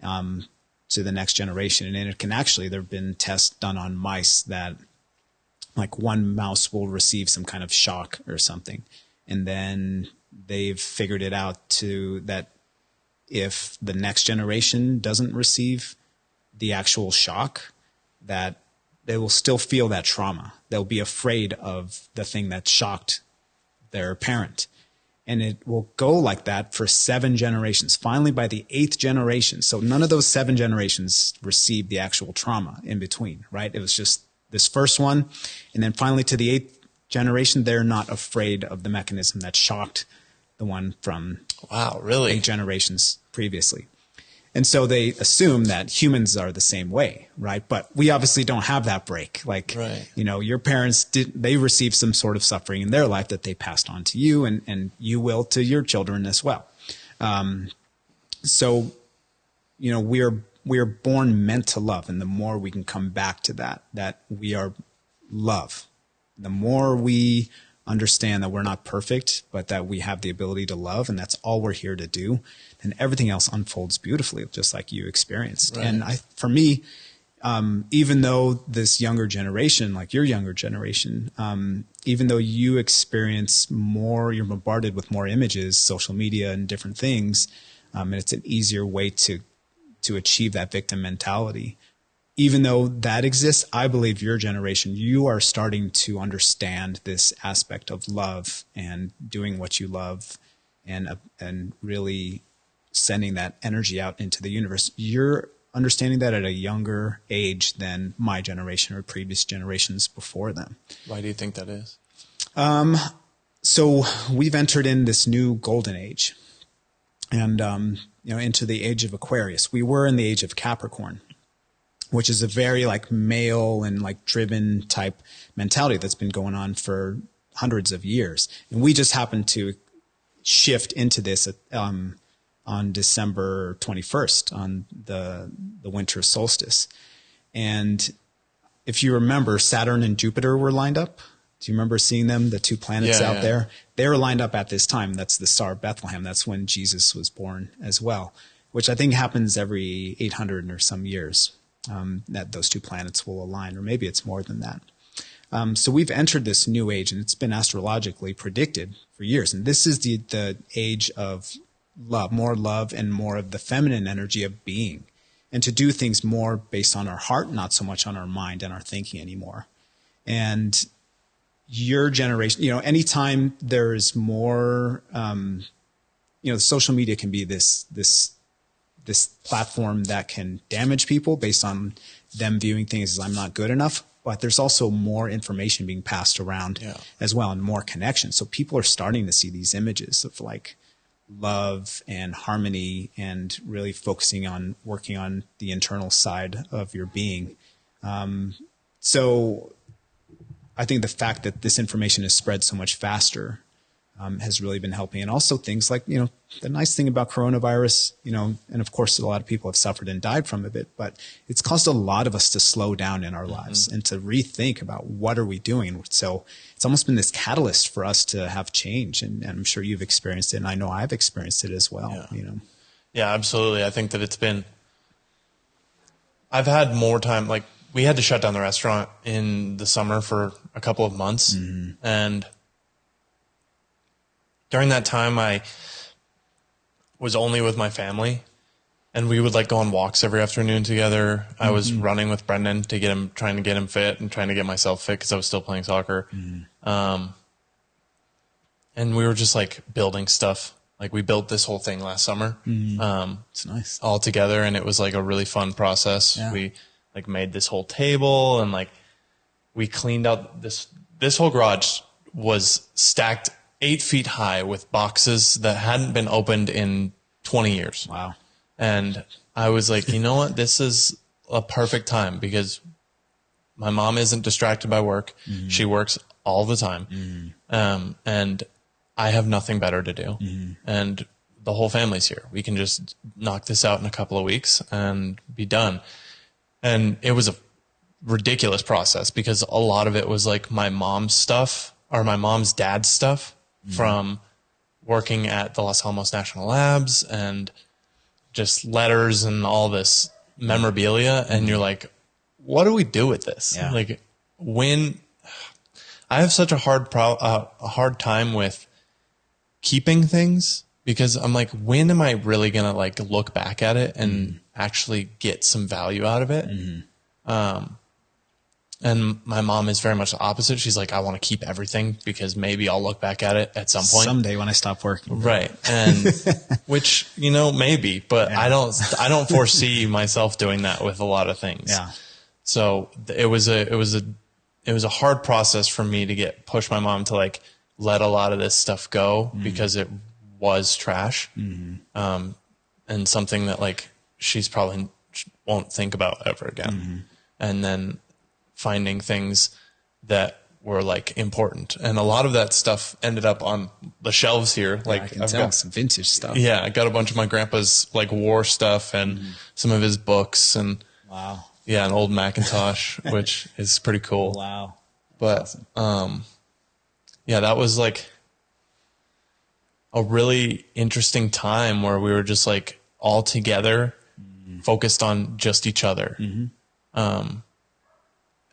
to the next generation. And it can actually, there have been tests done on mice that like one mouse will receive some kind of shock or something. And then they've figured it out that if the next generation doesn't receive the actual shock, that they will still feel that trauma. They'll be afraid of the thing that shocked their parent. And it will go like that for 7 generations. Finally, by the 8th generation, so none of those 7 generations received the actual trauma in between, right? It was just this first one. And then finally to the 8th generation, they're not afraid of the mechanism that shocked the one from 8 generations previously. And so they assume that humans are the same way, right? But we obviously don't have that break. Like, you know, your parents they received some sort of suffering in their life that they passed on to you, and you will to your children as well. So, you know, we are born meant to love. And the more we can come back to that we are love, the more we understand that we're not perfect, but that we have the ability to love, and that's all we're here to do, and everything else unfolds beautifully, just like you experienced. And for me, even though this younger generation, like your younger generation, even though you experience more, you're bombarded with more images, social media and different things, and it's an easier way to achieve that victim mentality. Even though that exists, I believe your generation, you are starting to understand this aspect of love and doing what you love and really sending that energy out into the universe. You're understanding that at a younger age than my generation or previous generations before them. Why do you think that is? So we've entered in this new golden age and, you know, into the age of Aquarius. We were in the age of Capricorn, which is a very like male and like driven type mentality that's been going on for hundreds of years. And we just happened to shift into this on December 21st, on the winter solstice. And if you remember, Saturn and Jupiter were lined up. Do you remember seeing them, the 2 planets out there? They were lined up at this time. That's the Star of Bethlehem. That's when Jesus was born as well, which I think happens every 800 or some years. That those 2 planets will align, or maybe it's more than that. So we've entered this new age, and it's been astrologically predicted for years. And this is the age of love, and more of the feminine energy of being. and to do things more based on our heart, not so much on our mind and our thinking anymore. And your generation, anytime there's more, social media can be this platform that can damage people based on them viewing things as I'm not good enough. But there's also more information being passed around as well, and more connection. So people are starting to see these images of like love and harmony, and really focusing on working on the internal side of your being. So I think the fact that this information is spread so much faster has really been helping. And also things like, the nice thing about coronavirus, and of course a lot of people have suffered and died from it, but it's caused a lot of us to slow down in our lives and to rethink about what are we doing. So it's almost been this catalyst for us to have change. And I'm sure you've experienced it, and I know I've experienced it as well. Yeah, absolutely. I think that I've had more time, like we had to shut down the restaurant in the summer for a couple of months. And during that time, I was only with my family, and we would like go on walks every afternoon together. I was running with Brendan trying to get him fit, and trying to get myself fit because I was still playing soccer. And we were just like building stuff. Like we built this whole thing last summer. It's nice. All together, and it was like a really fun process. Yeah. We like made this whole table, and like we cleaned out this whole garage was stacked 8 feet high with boxes that hadn't been opened in 20 years. Wow. And I was like, you know what? This is a perfect time because my mom isn't distracted by work. She works all the time. And I have nothing better to do. And the whole family's here. We can just knock this out in a couple of weeks and be done. And it was a ridiculous process because a lot of it was like my mom's stuff, or my mom's dad's stuff, from working at the Los Alamos National Labs, and just letters and all this memorabilia. And you're like, what do we do with this? Yeah. Like when I have such a hard time with keeping things, because I'm like, when am I really going to like look back at it and actually get some value out of it? And my mom is very much the opposite. She's like, I want to keep everything because maybe I'll look back at it at some point. Someday when I stop working. Right. And which, maybe, but I don't foresee myself doing that with a lot of things. Yeah. So it was a hard process for me to push my mom to like let a lot of this stuff go because it was trash. And something that like she's probably won't think about ever again. And then finding things that were like important, and a lot of that stuff ended up on the shelves here. Like I can tell some vintage stuff. Yeah, I got a bunch of my grandpa's like war stuff and some of his books, and wow, yeah, an old Macintosh, which is pretty cool. Wow, but yeah, that was like a really interesting time where we were just like all together, focused on just each other.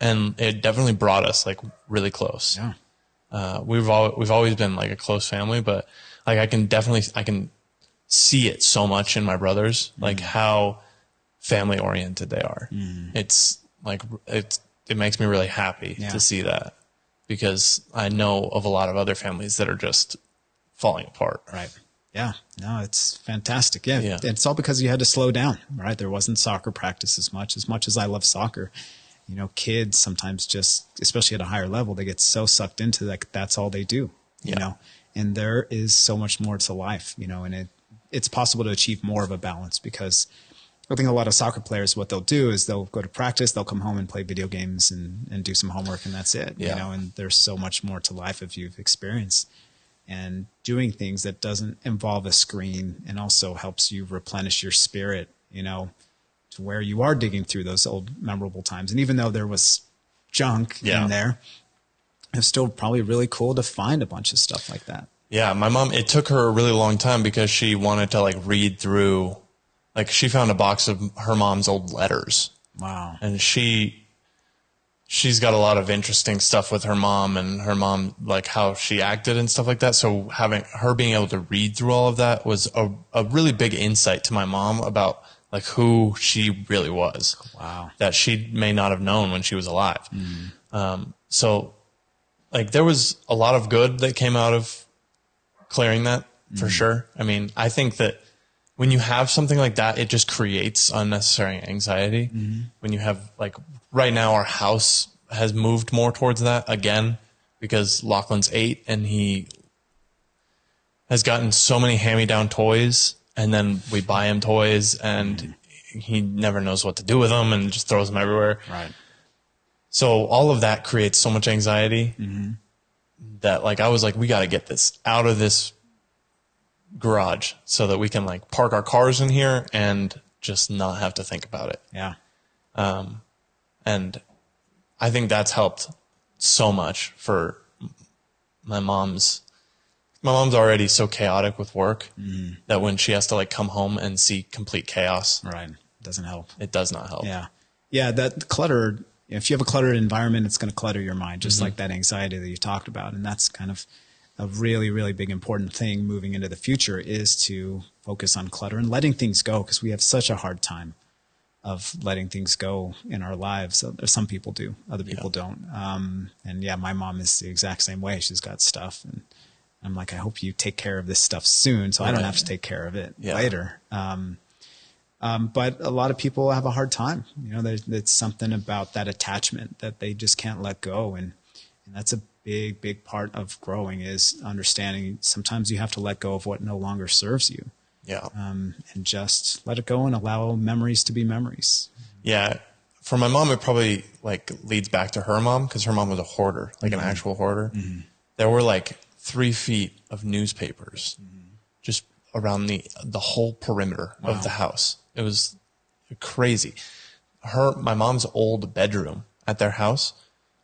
And it definitely brought us like really close. Yeah. We've always been like a close family, but like I can see it so much in my brothers, like how family oriented they are. It's like, it makes me really happy to see that, because I know of a lot of other families that are just falling apart. Right. Yeah. No, it's fantastic. Yeah. Yeah. It's all because you had to slow down, right? There wasn't soccer practice as much as I love soccer. Kids sometimes just, especially at a higher level, they get so sucked into like that's all they do, and there is so much more to life, and it's possible to achieve more of a balance, because I think a lot of soccer players, what they'll do is they'll go to practice, they'll come home and play video games and do some homework, and that's it, and there's so much more to life if you've experienced and doing things that doesn't involve a screen, and also helps you replenish your spirit, to where you are digging through those old memorable times. And even though there was junk in there, it's still probably really cool to find a bunch of stuff like that. Yeah. My mom, it took her a really long time because she wanted to like read through, like she found a box of her mom's old letters. Wow. And she's got a lot of interesting stuff with her mom, and her mom, like how she acted and stuff like that. So having her being able to read through all of that was a really big insight to my mom about like who she really was. Wow. That she may not have known when she was alive. So like there was a lot of good that came out of clearing that for sure. I mean, I think that when you have something like that, it just creates unnecessary anxiety. When you have, like, right now our house has moved more towards that again because Lachlan's 8 and he has gotten so many hand-me-down toys, and then we buy him toys and he never knows what to do with them and just throws them everywhere. Right. So all of that creates so much anxiety that, like, I was like, we got to get this out of this garage so that we can, like, park our cars in here and just not have to think about it. Yeah. And I think that's helped so much for my mom's already so chaotic with work that when she has to, like, come home and see complete chaos, Right. Doesn't help. it does not help. Yeah. Yeah. That clutter, if you have a cluttered environment, it's going to clutter your mind, just like that anxiety that you talked about. And that's kind of a really, really big important thing moving into the future, is to focus on clutter and letting things go, because we have such a hard time of letting things go in our lives. Some people do, other people don't. And yeah, my mom is the exact same way. She's got stuff, and I'm like, I hope you take care of this stuff soon so I don't have to take care of it later. But a lot of people have a hard time. You know, there's something about that attachment that they just can't let go. And that's a big, big part of growing, is understanding sometimes you have to let go of what no longer serves you. Yeah. And just let it go and allow memories to be memories. Yeah. For my mom, it probably, like, leads back to her mom, because her mom was a hoarder, like an actual hoarder. There were, like, 3 feet of newspapers just around the whole perimeter of the house. It was crazy. My mom's old bedroom at their house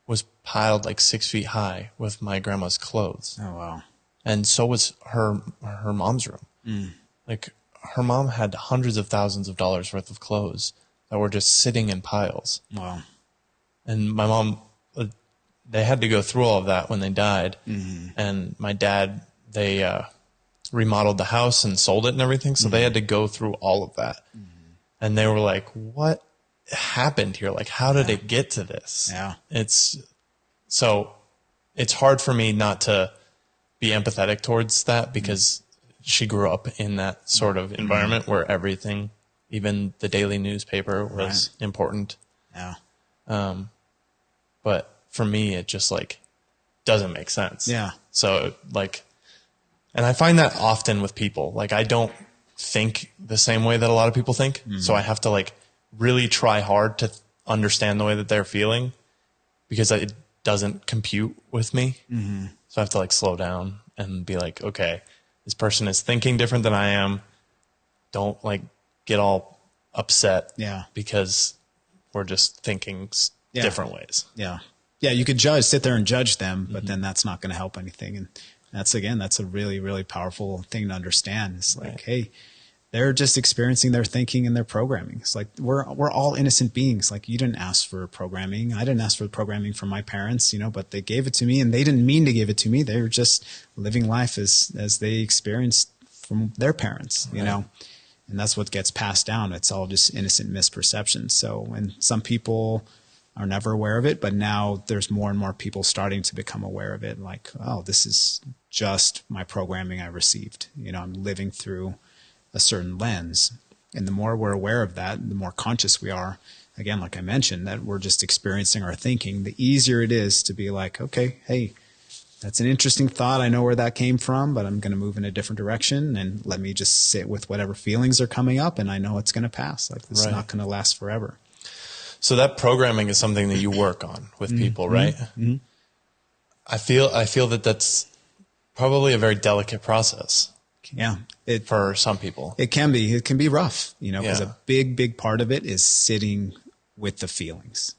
was piled like 6 feet high with my grandma's clothes. Oh, wow. And so was her mom's room. Like, her mom had hundreds of thousands of dollars worth of clothes that were just sitting in piles. Wow. And my mom, they had to go through all of that when they died. And my dad, they remodeled the house and sold it and everything. So they had to go through all of that. And they were like, what happened here? Like, how did it get to this? Yeah. It's hard for me not to be empathetic towards that, because she grew up in that sort of environment where everything, even the daily newspaper, was important. Yeah. But for me, it just, like, doesn't make sense. Yeah. So, like, and I find that often with people. Like, I don't think the same way that a lot of people think. So I have to, like, really try hard to understand the way that they're feeling, because it doesn't compute with me. So I have to, like, slow down and be like, okay, this person is thinking different than I am. Don't, like, get all upset because we're just thinking different ways. Yeah. Yeah. You could sit there and judge them, but then that's not going to help anything. And that's a really, really powerful thing to understand. It's like, hey, they're just experiencing their thinking and their programming. It's like, we're all innocent beings. Like, you didn't ask for programming. I didn't ask for programming from my parents, but they gave it to me, and they didn't mean to give it to me. They were just living life as they experienced from their parents, you know, and that's what gets passed down. It's all just innocent misperceptions. So, and some people are never aware of it, but now there's more and more people starting to become aware of it. Like, oh, this is just my programming I received. I'm living through a certain lens. And the more we're aware of that, the more conscious we are, again, like I mentioned, that we're just experiencing our thinking, the easier it is to be like, okay, hey, that's an interesting thought. I know where that came from, but I'm going to move in a different direction, and let me just sit with whatever feelings are coming up, and I know it's going to pass. Like, this is not going to last forever. So that programming is something that you work on with people, right? I feel that that's probably a very delicate process. Yeah. For some people. It can be rough, because a big part of it is sitting with the feelings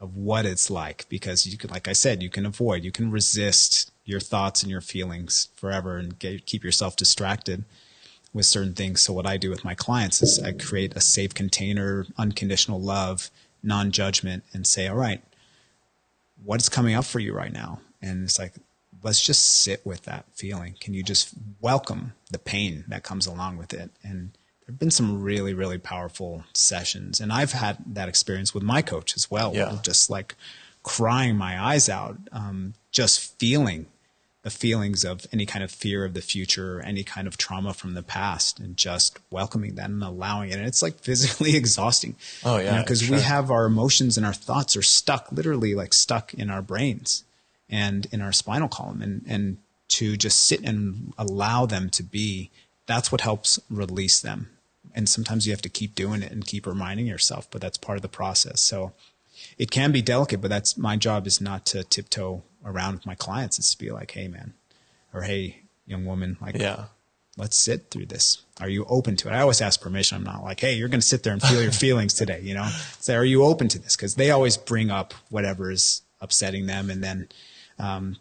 of what it's like, because you can, like I said, you can resist your thoughts and your feelings forever and keep yourself distracted with certain things. So what I do with my clients is I create a safe container, unconditional love, non-judgment, and say, all right, what's coming up for you right now? And it's like, let's just sit with that feeling. Can you just welcome the pain that comes along with it, and there've been some really, really powerful sessions. And I've had that experience with my coach as well. Yeah. Just like crying my eyes out, just feeling the feelings of any kind of fear of the future, any kind of trauma from the past, and just welcoming that and allowing it. And it's like physically exhausting. Oh yeah. Because we have our emotions and our thoughts are stuck, literally like stuck in our brains and in our spinal column. And to just sit and allow them to be, that's what helps release them. And sometimes you have to keep doing it and keep reminding yourself, but that's part of the process. So it can be delicate, but that's my job, is not to tiptoe around with my clients. It's to be like, hey man, or hey young woman, like, let's sit through this. Are you open to it? I always ask permission. I'm not like, hey, you're going to sit there and feel your feelings today, you know, say, are you open to this? Cause they always bring up whatever is upsetting them. And then,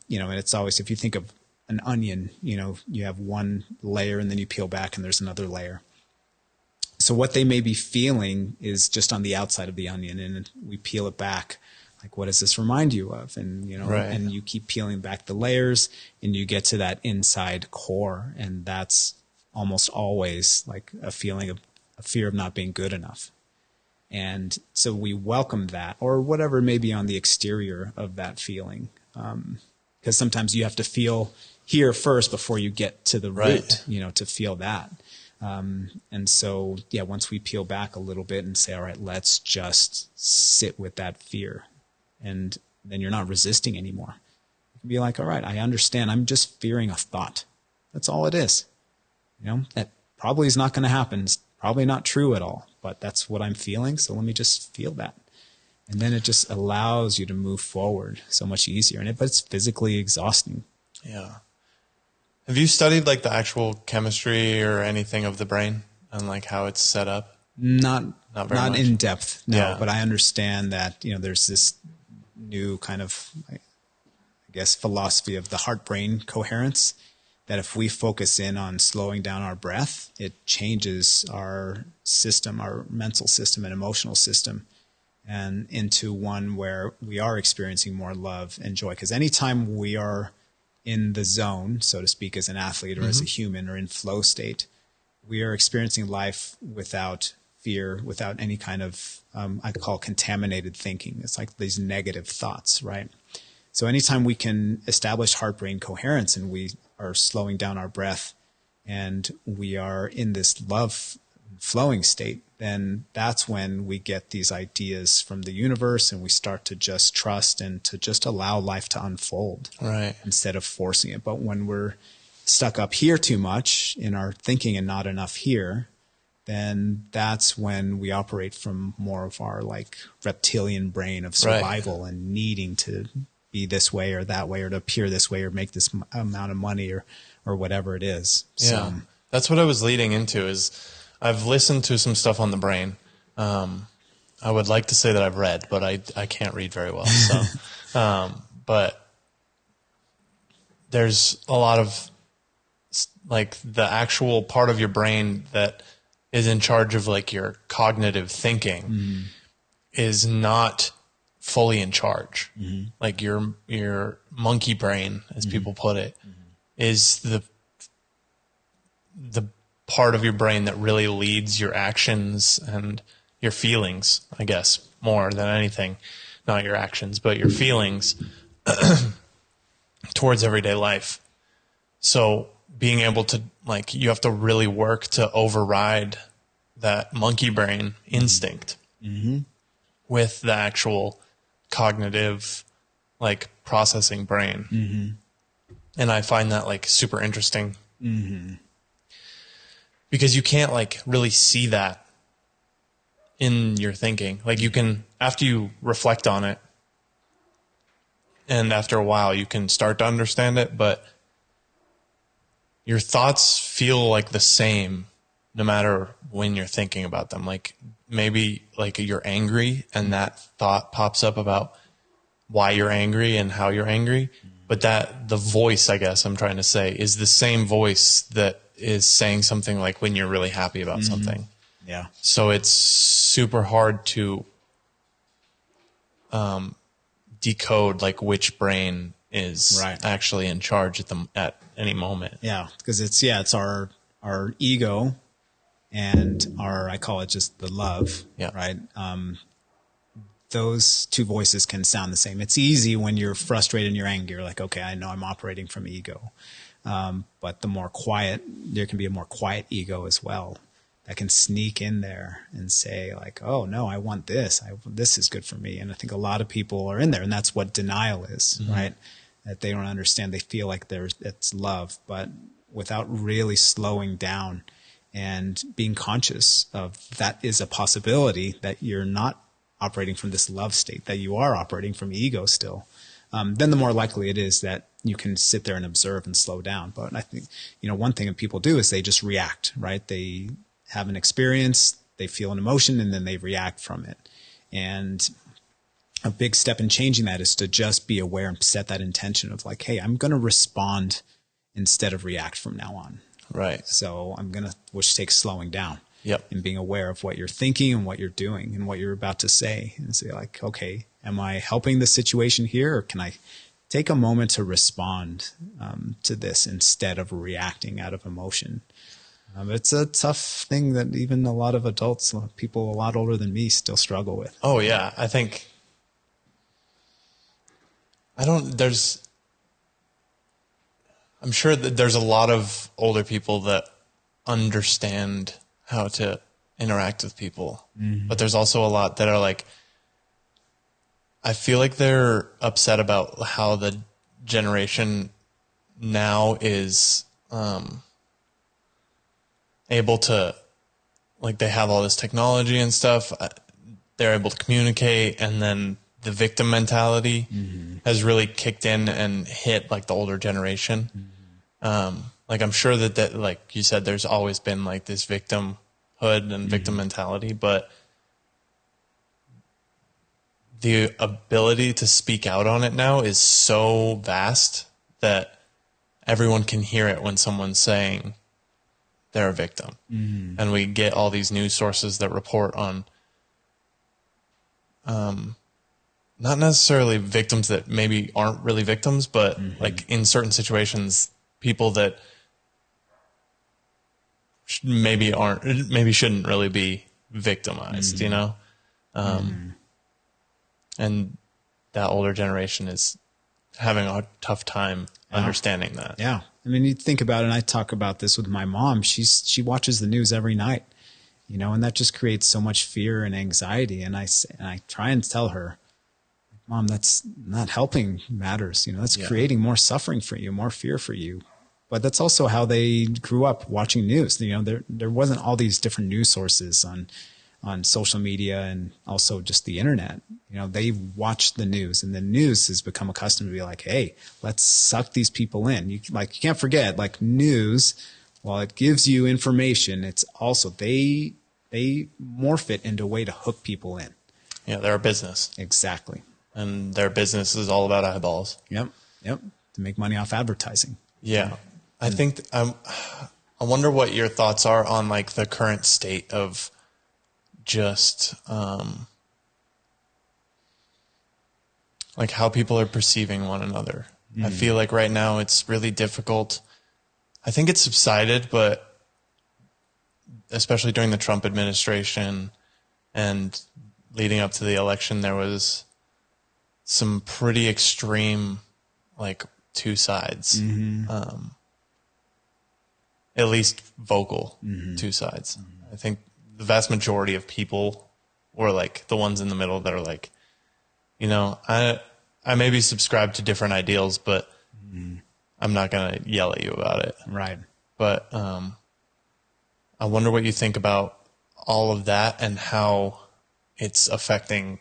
you know, and it's always, if you think of an onion, you know, you have one layer and then you peel back and there's another layer. So what they may be feeling is just on the outside of the onion, and we peel it back. Like, what does this remind you of? And, you know, and you keep peeling back the layers and you get to that inside core. And that's almost always like a feeling of a fear of not being good enough. And so we welcome that, or whatever may be on the exterior of that feeling. Because sometimes you have to feel here first before you get to the root, you know, to feel that. And so, yeah, once we peel back a little bit and say, all right, let's just sit with that fear. And then you're not resisting anymore. You can be like, all right, I understand. I'm just fearing a thought. That's all it is. You know, that probably is not going to happen. It's probably not true at all, but that's what I'm feeling. So let me just feel that. And then it just allows you to move forward so much easier. But it's physically exhausting. Yeah. Have you studied like the actual chemistry or anything of the brain and like how it's set up? Not much. In depth, no. Yeah. But I understand that, you know, there's this new kind of, I guess, philosophy of the heart-brain coherence, that if we focus in on slowing down our breath, it changes our system, our mental system and emotional system, and into one where we are experiencing more love and joy. Because anytime we are in the zone, so to speak, as an athlete or as a human, or in flow state, we are experiencing life without fear, without any kind of, I call contaminated thinking. It's like these negative thoughts, right? So anytime we can establish heart-brain coherence and we are slowing down our breath and we are in this love flowing state, then that's when we get these ideas from the universe and we start to just trust and to just allow life to unfold, right, instead of forcing it. But when we're stuck up here too much in our thinking and not enough here, then that's when we operate from more of our like reptilian brain of survival and needing to be this way or that way or to appear this way or make this amount of money or whatever it is. Yeah, so, that's what I was leading into. Is I've listened to some stuff on the brain. I would like to say that I've read, but I can't read very well. So, but there's a lot of like the actual part of your brain that is in charge of like your cognitive thinking is not fully in charge. Like your monkey brain, as people put it, is the part of your brain that really leads your actions and your feelings, I guess, more than anything. Not your actions, but your feelings towards everyday life. So being able to, like, you have to really work to override that monkey brain instinct with the actual cognitive, like, processing brain. And I find that, like, super interesting. Because you can't, like, really see that in your thinking. Like, you can, after you reflect on it, and after a while, you can start to understand it, but your thoughts feel like the same no matter when you're thinking about them. Like, maybe, like, you're angry, and that thought pops up about why you're angry and how you're angry. But that, the voice, I guess I'm trying to say, is the same voice that is saying something like when you're really happy about something. Yeah. So it's super hard to decode, like, which brain is actually in charge at any moment. Yeah, because it's our ego and I call it just the love, Yeah. right? Those two voices can sound the same. It's easy when you're frustrated and you're angry. You're like, okay, I know I'm operating from ego. But the more quiet, there can be a more quiet ego as well that can sneak in there and say like, oh no, I want this. This is good for me. And I think a lot of people are in there, and that's what denial is, right? That they don't understand. They feel like it's love, but without really slowing down and being conscious of that is a possibility, that you're not operating from this love state, that you are operating from ego still, then the more likely it is that you can sit there and observe and slow down. But I think, one thing that people do is they just react, right? They have an experience, they feel an emotion, and then they react from it. And a big step in changing that is to just be aware and set that intention of like, hey, I'm going to respond instead of react from now on. Right. So which takes slowing down. Yep. And being aware of what you're thinking and what you're doing and what you're about to say, and say like, okay, am I helping the situation here, or can I take a moment to respond to this instead of reacting out of emotion? It's a tough thing that even a lot of adults, people a lot older than me, still struggle with. Oh yeah. I think I'm sure that there's a lot of older people that understand how to interact with people, but there's also a lot that are like, I feel like they're upset about how the generation now is able to, like, they have all this technology and stuff, they're able to communicate, and then the victim mentality has really kicked in and hit like the older generation. Like, I'm sure that, like you said, there's always been like this victimhood and victim mentality, but the ability to speak out on it now is so vast that everyone can hear it when someone's saying they're a victim. And we get all these news sources that report on, not necessarily victims that maybe aren't really victims, but like in certain situations, people that maybe shouldn't really be victimized, and that older generation is having a tough time understanding that. Yeah. I mean, you think about it, and I talk about this with my mom. She watches the news every night, and that just creates so much fear and anxiety. And I try and tell her, Mom, that's not helping matters. That's creating more suffering for you, more fear for you. But that's also how they grew up watching news. There wasn't all these different news sources on social media and also just the internet. They watched the news, and the news has become accustomed to be like, hey, let's suck these people in. You can't forget, like, news, while it gives you information, it's also, they morph it into a way to hook people in. Yeah, they're a business. Exactly. And their business is all about eyeballs. Yep. To make money off advertising. Yeah. I think, I wonder what your thoughts are on like the current state of just, like how people are perceiving one another. I feel like right now it's really difficult. I think it's subsided, but especially during the Trump administration and leading up to the election, there was some pretty extreme, like, two sides, at least vocal two sides. I think the vast majority of people were like the ones in the middle that are like, I maybe subscribe to different ideals, but I'm not going to yell at you about it. Right. But I wonder what you think about all of that and how it's affecting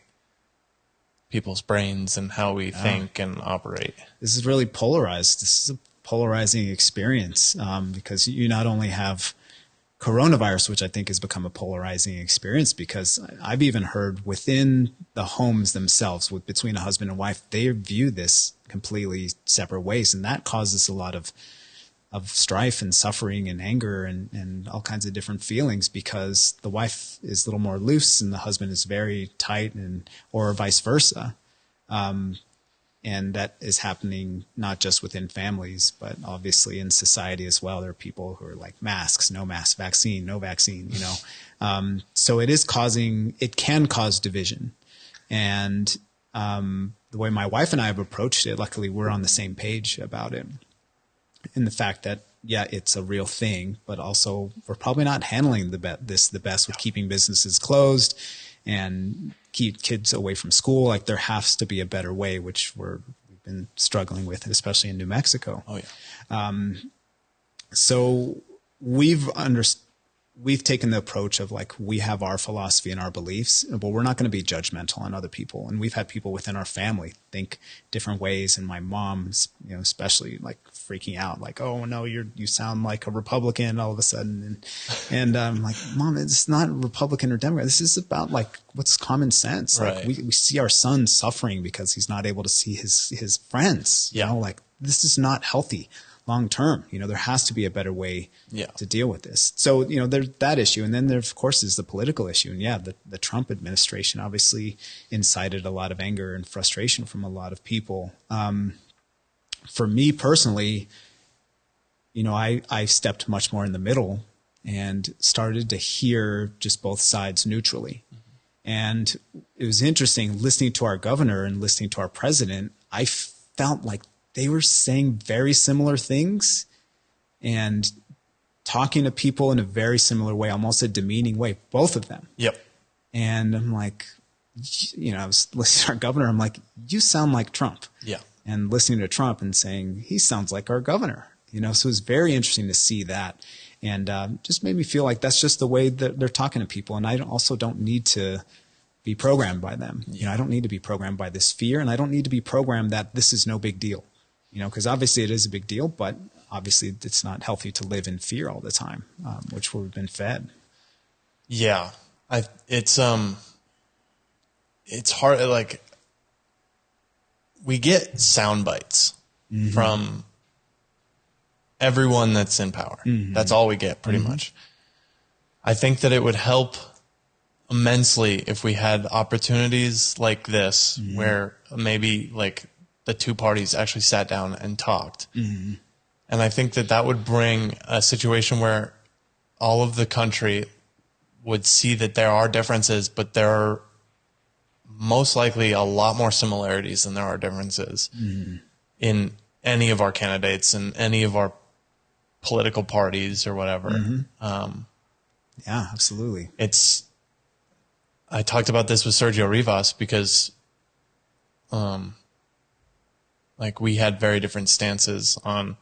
people's brains and how we think and operate. This is really polarized. This is a polarizing experience because you not only have coronavirus, which I think has become a polarizing experience, because I've even heard within the homes themselves, between a husband and wife, they view this completely separate ways. And that causes a lot of strife and suffering and anger and all kinds of different feelings, because the wife is a little more loose and the husband is very tight, or vice versa. And that is happening not just within families, but obviously in society as well. There are people who are like masks, no mask, vaccine, no vaccine, you know. So it can cause division. And the way my wife and I have approached it, luckily we're on the same page about it. And the fact that, yeah, it's a real thing, but also we're probably not handling the best with keeping businesses closed and keep kids away from school. Like there has to be a better way, which we've been struggling with, especially in New Mexico. Oh yeah. So we've taken the approach of like, we have our philosophy and our beliefs, but we're not going to be judgmental on other people. And we've had people within our family think different ways. And my mom's, you know, especially like freaking out, like, oh no, you sound like a Republican all of a sudden. And I'm like, Mom, it's not Republican or Democrat. This is about like, what's common sense. Right. Like we see our son suffering because he's not able to see his friends, you know, like this is not healthy long term. You know, there has to be a better way to deal with this. So, you know, there's that issue. And then there, of course, is the political issue. And yeah, the Trump administration obviously incited a lot of anger and frustration from a lot of people. For me personally, you know, I stepped much more in the middle and started to hear just both sides neutrally. And it was interesting listening to our governor and listening to our president. I felt like they were saying very similar things and talking to people in a very similar way, almost a demeaning way, both of them. Yep. And I'm like, you know, I was listening to our governor. I'm like, you sound like Trump. Yeah. And listening to Trump and saying, he sounds like our governor. You know, so it was very interesting to see that. And just made me feel like that's just the way that they're talking to people. And I also don't need to be programmed by them. You know, I don't need to be programmed by this fear, and I don't need to be programmed that this is no big deal. You know, because obviously it is a big deal, but obviously it's not healthy to live in fear all the time, which we've been fed. Yeah, it's hard. Like we get sound bites from everyone that's in power. That's all we get, pretty much. I think that it would help immensely if we had opportunities like this, where maybe like the two parties actually sat down and talked. And I think that would bring a situation where all of the country would see that there are differences, but there are most likely a lot more similarities than there are differences in any of our candidates and any of our political parties or whatever. Yeah, absolutely. I talked about this with Sergio Rivas because, like we had very different stances on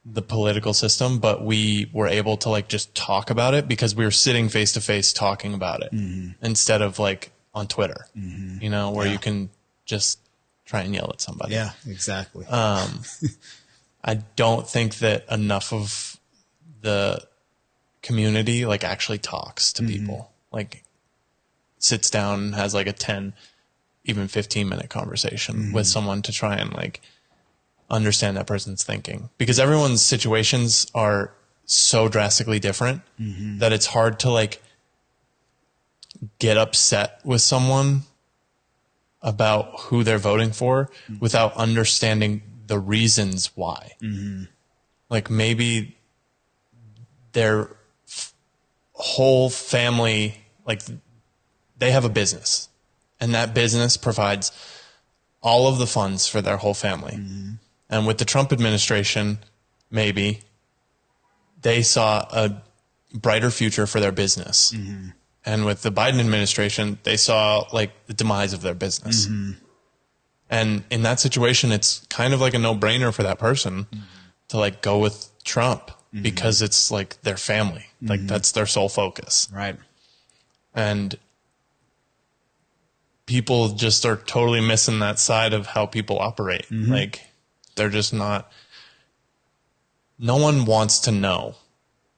the political system, but we were able to like just talk about it because we were sitting face to face talking about it instead of like on Twitter, you know, where you can just try and yell at somebody. Yeah, exactly. I don't think that enough of the community like actually talks to people, like sits down and has like a 10, even 15-minute conversation with someone to try and like understand that person's thinking, because everyone's situations are so drastically different that it's hard to like get upset with someone about who they're voting for without understanding the reasons why. Like maybe their whole family, like they have a business and that business provides all of the funds for their whole family. And with the Trump administration, maybe they saw a brighter future for their business. And with the Biden administration, they saw like the demise of their business. And in that situation, it's kind of like a no-brainer for that person to like go with Trump because it's like their family. Like that's their sole focus. Right. And people just are totally missing that side of how people operate. Like they're just not, no one wants to know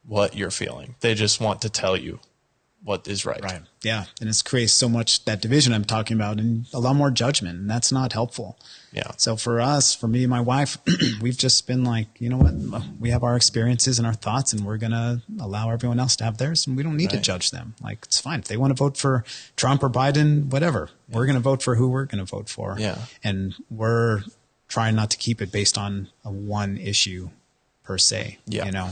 what you're feeling. They just want to tell you what is right. Right. Yeah. And it's creates so much that division I'm talking about and a lot more judgment, and that's not helpful. Yeah. So for us, for me and my wife, we've just been like, you know what, we have our experiences and our thoughts, and we're going to allow everyone else to have theirs, and we don't need to judge them. Like, it's fine. If they want to vote for Trump or Biden, whatever, we're going to vote for who we're going to vote for. Yeah. And we're trying not to keep it based on a one issue per se, you know?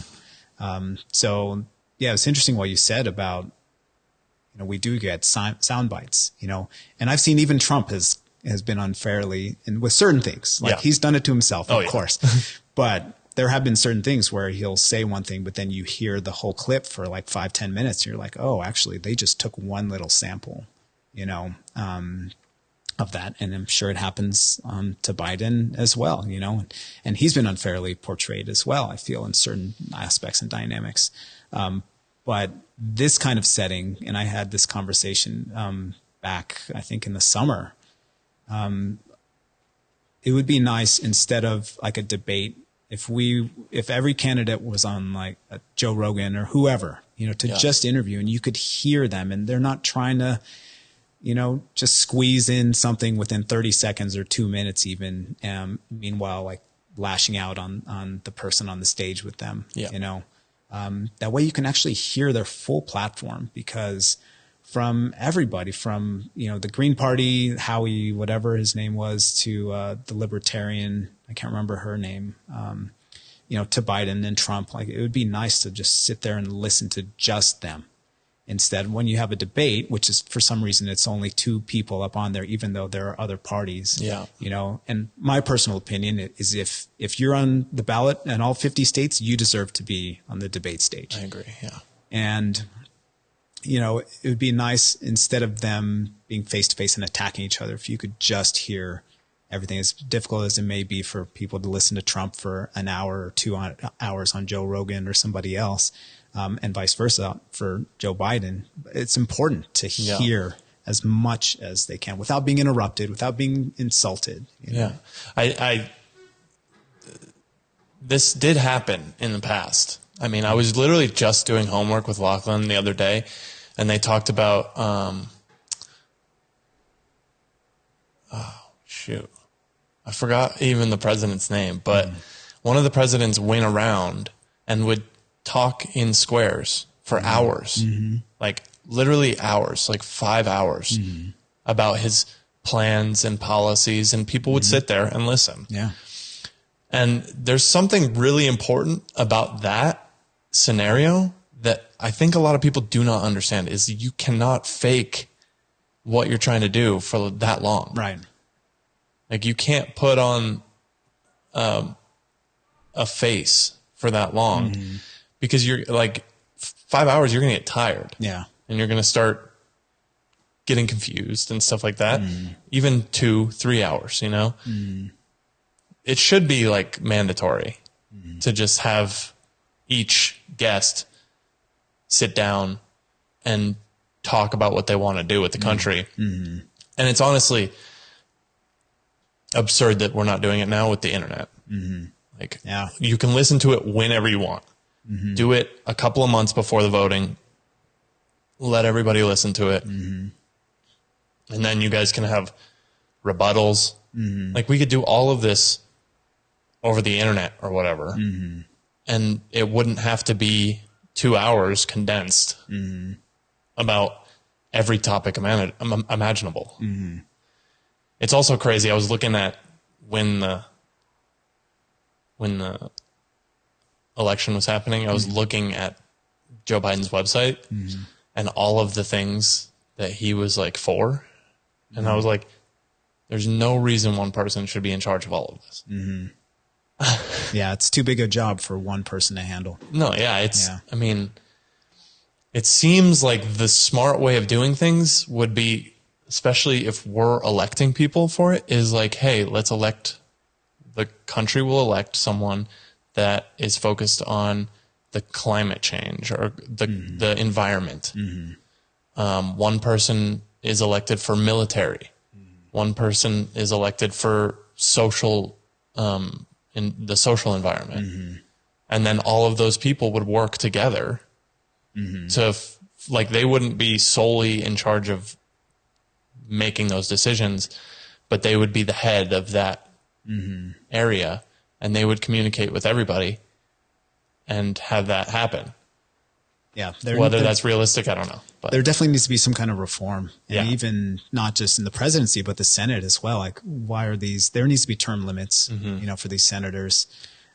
So yeah, it's interesting what you said about, you know, we do get sound bites, you know, and I've seen even Trump has been unfairly, and with certain things, like he's done it to himself, of course, but there have been certain things where he'll say one thing, but then you hear the whole clip for like 5-10 minutes. And you're like, oh, actually they just took one little sample, you know, of that. And I'm sure it happens to Biden as well, you know, and he's been unfairly portrayed as well, I feel, in certain aspects and dynamics. But this kind of setting, and I had this conversation back, I think in the summer, it would be nice, instead of like a debate, if every candidate was on like a Joe Rogan or whoever, you know, to just interview, and you could hear them, and they're not trying to, you know, just squeeze in something within 30 seconds or 2 minutes even. Meanwhile, like lashing out on the person on the stage with them, you know, that way you can actually hear their full platform, because from everybody, from, you know, the Green Party, Howie, whatever his name was, to the Libertarian, I can't remember her name, you know, to Biden and Trump. Like, it would be nice to just sit there and listen to just them. Instead, when you have a debate, which is for some reason it's only two people up on there, even though there are other parties, you know, and my personal opinion is if you're on the ballot in all 50 states, you deserve to be on the debate stage. I agree. Yeah. And, you know, it would be nice, instead of them being face to face and attacking each other, if you could just hear everything, as difficult as it may be for people to listen to Trump for an hour or 2 hours on Joe Rogan or somebody else, and vice versa for Joe Biden. It's important to hear as much as they can without being interrupted, without being insulted. You know? Yeah. This did happen in the past. I mean, I was literally just doing homework with Lachlan the other day, and they talked about, I forgot even the president's name, but one of the presidents went around and would talk in squares for hours, like literally hours, like 5 hours, about his plans and policies, and people would sit there and listen. Yeah. And there's something really important about that scenario that I think a lot of people do not understand, is you cannot fake what you're trying to do for that long. Right. Like, you can't put on a face for that long, because you're like 5 hours, you're going to get tired. Yeah. And you're going to start getting confused and stuff like that. Even 2-3 hours, you know, it should be like mandatory to just have each guest sit down and talk about what they want to do with the country. And it's honestly absurd that we're not doing it now with the internet. Like, you can listen to it whenever you want. Do it a couple of months before the voting. Let everybody listen to it. And then you guys can have rebuttals. Like, we could do all of this over the internet or whatever. And it wouldn't have to be 2 hours condensed about every topic imaginable. It's also crazy. I was looking at when the election was happening, I was looking at Joe Biden's website and all of the things that he was like for. And I was like, there's no reason one person should be in charge of all of this. Yeah. It's too big a job for one person to handle. No. Yeah. I mean, it seems like the smart way of doing things would be, especially if we're electing people for it, is like, hey, the country will elect someone that is focused on the climate change or the environment. One person is elected for military. One person is elected for social, in the social environment. And then all of those people would work together to like they wouldn't be solely in charge of making those decisions, but they would be the head of that area, and they would communicate with everybody and have that happen. Yeah. Whether that's realistic, I don't know. But there definitely needs to be some kind of reform, and Yeah. even not just in the presidency, but the Senate as well. Like, why are there needs to be term limits, for these senators.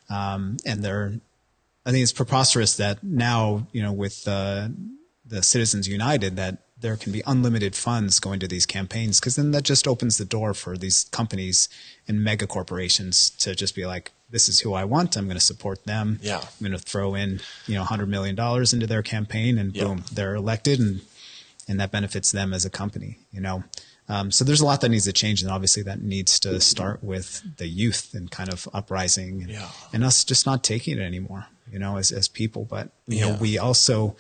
And I think it's preposterous that now, with the Citizens United, that there can be unlimited funds going to these campaigns, because then that just opens the door for these companies and mega corporations to just be like, this is who I want. I'm going to support them. Yeah. I'm going to throw in, $100 million into their campaign, and boom, they're elected, and that benefits them as a company, So there's a lot that needs to change, and obviously that needs to start with the youth and kind of uprising and us just not taking it anymore, as people. But, we also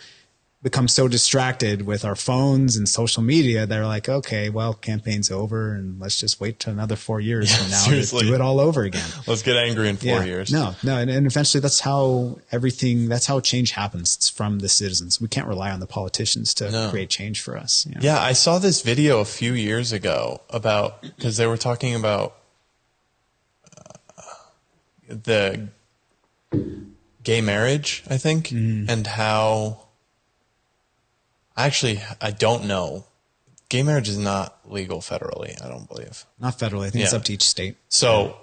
become so distracted with our phones and social media. They're like, okay, well, campaign's over, and let's just wait till another 4 years from now seriously. to do it all over again. Let's get angry in 4 years. No. And eventually that's how change happens. It's from the citizens. We can't rely on the politicians to create change for us. Yeah, I saw this video a few years ago because they were talking about the gay marriage, I think, and how... Actually, I don't know. Gay marriage is not legal federally, I don't believe. Not federally. I think it's up to each state. So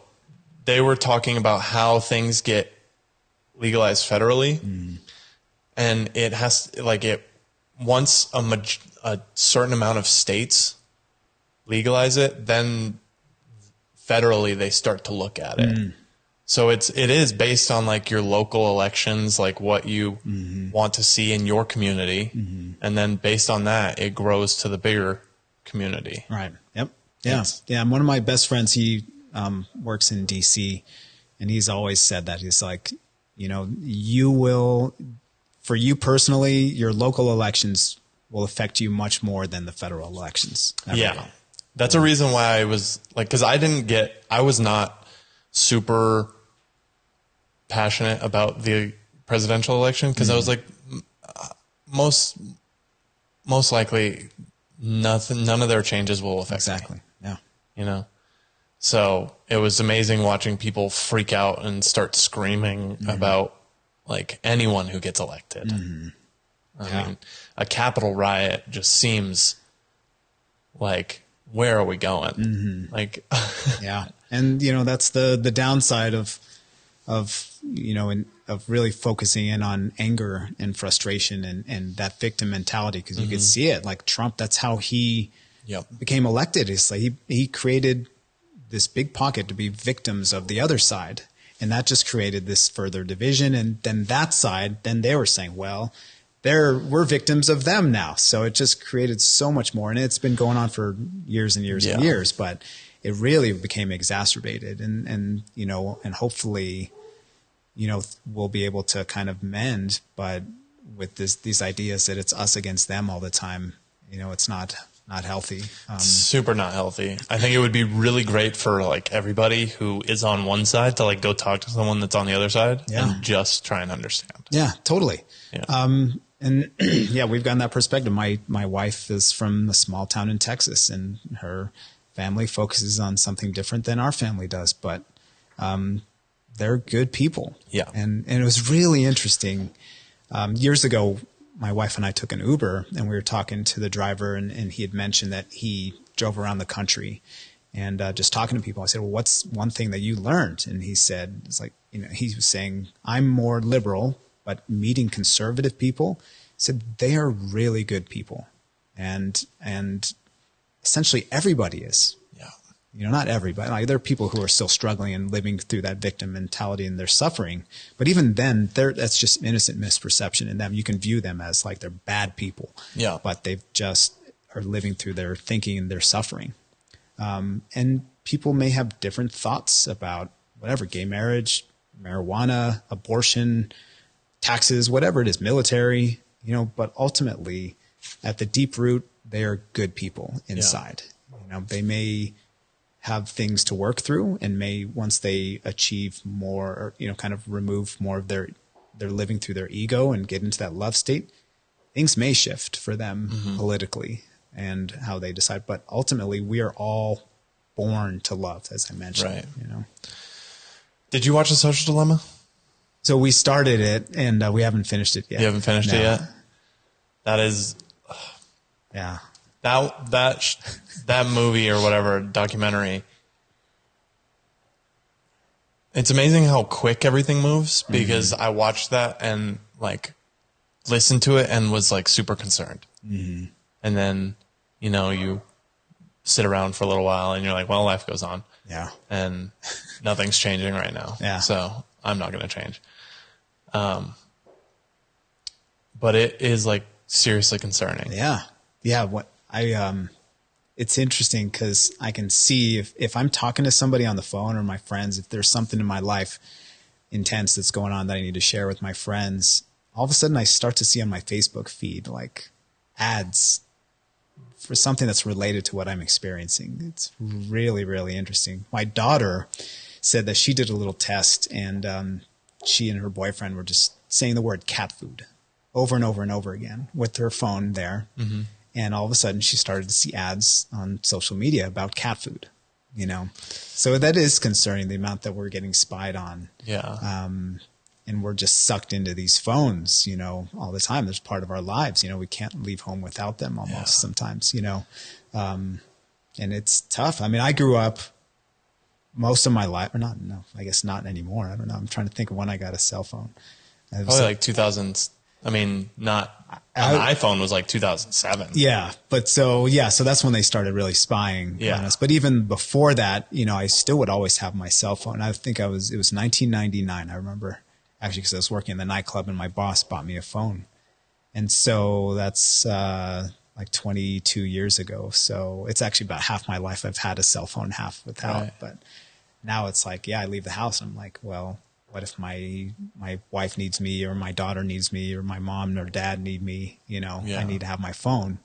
they were talking about how things get legalized federally. And it has, once a certain amount of states legalize it, then federally they start to look at it. So it is based on your local elections, what you want to see in your community. And then based on that, it grows to the bigger community. Right. Yep. Yeah. And one of my best friends, he works in DC, and he's always said that. He's like, for you personally, your local elections will affect you much more than the federal elections. Yeah. That's a reason why I was because I was not super passionate about the presidential election, because I was like, most likely none of their changes will affect me. Yeah. So it was amazing watching people freak out and start screaming about anyone who gets elected. I mean, a Capitol riot just seems like, where are we going? Yeah. And that's the downside of really focusing in on anger and frustration and that victim mentality, because you could see it. Like Trump, that's how he became elected. It's like he created this big pocket to be victims of the other side, and that just created this further division. And then that side, then they were saying, well, we're victims of them now. So it just created so much more, and it's been going on for years and years and years, but it really became exacerbated, and hopefully, we'll be able to kind of mend, but with these ideas that it's us against them all the time, it's not healthy. Super not healthy. I think it would be really great for everybody who is on one side to go talk to someone that's on the other side and just try and understand. Yeah, totally. Yeah. And we've gotten that perspective. My wife is from a small town in Texas, and her family focuses on something different than our family does, but they're good people. Yeah. And it was really interesting. Years ago, my wife and I took an Uber, and we were talking to the driver, and he had mentioned that he drove around the country and just talking to people. I said, well, what's one thing that you learned? And he said, he was saying, I'm more liberal, but meeting conservative people, he said, they are really good people. And essentially everybody is. Not everybody. There are people who are still struggling and living through that victim mentality, and they're suffering. But even then, that's just innocent misperception in them. You can view them as they're bad people. Yeah. But they've just are living through their thinking and their suffering. And people may have different thoughts about whatever, gay marriage, marijuana, abortion, taxes, whatever it is, military, but ultimately at the deep root, they are good people inside. They may have things to work through, and may, once they achieve more, or kind of remove more of their living through their ego and get into that love state, things may shift for them politically and how they decide. But ultimately, we are all born to love, as I mentioned. Right. You know. Did you watch The Social Dilemma? So we started it, and we haven't finished it yet. You haven't finished it yet? That is... Yeah. That movie or whatever, documentary, it's amazing how quick everything moves, because I watched that and like listened to it and was like super concerned. And then, you know, you sit around for a little while and you're like, well, life goes on. Yeah. And nothing's changing right now. Yeah. So I'm not going to change. But it is like seriously concerning. Yeah. Yeah. It's interesting because I can see if I'm talking to somebody on the phone or my friends, if there's something in my life intense that's going on that I need to share with my friends, all of a sudden I start to see on my Facebook feed like ads for something that's related to what I'm experiencing. It's really, really interesting. My daughter said that she did a little test, and she and her boyfriend were just saying the word cat food over and over and over again with her phone there. And all of a sudden she started to see ads on social media about cat food, you know? So that is concerning, the amount that we're getting spied on. Yeah. And we're just sucked into these phones, you know, all the time. There's part of our lives, you know, we can't leave home without them almost sometimes, you know? And it's tough. I mean, I grew up most of my life, or not, no, I guess not anymore. I don't know. I'm trying to think of when I got a cell phone. Probably like 2000s. I mean, not an iPhone was like 2007. Yeah. But so that's when they started really spying on us. But even before that, you know, I still would always have my cell phone. I think it was 1999. I remember actually, because I was working in the nightclub and my boss bought me a phone. And so that's like 22 years ago. So it's actually about half my life I've had a cell phone, half without. Right. But now it's like, I leave the house and I'm like, well, what if my wife needs me, or my daughter needs me, or my mom or dad need me, you know? I need to have my phone.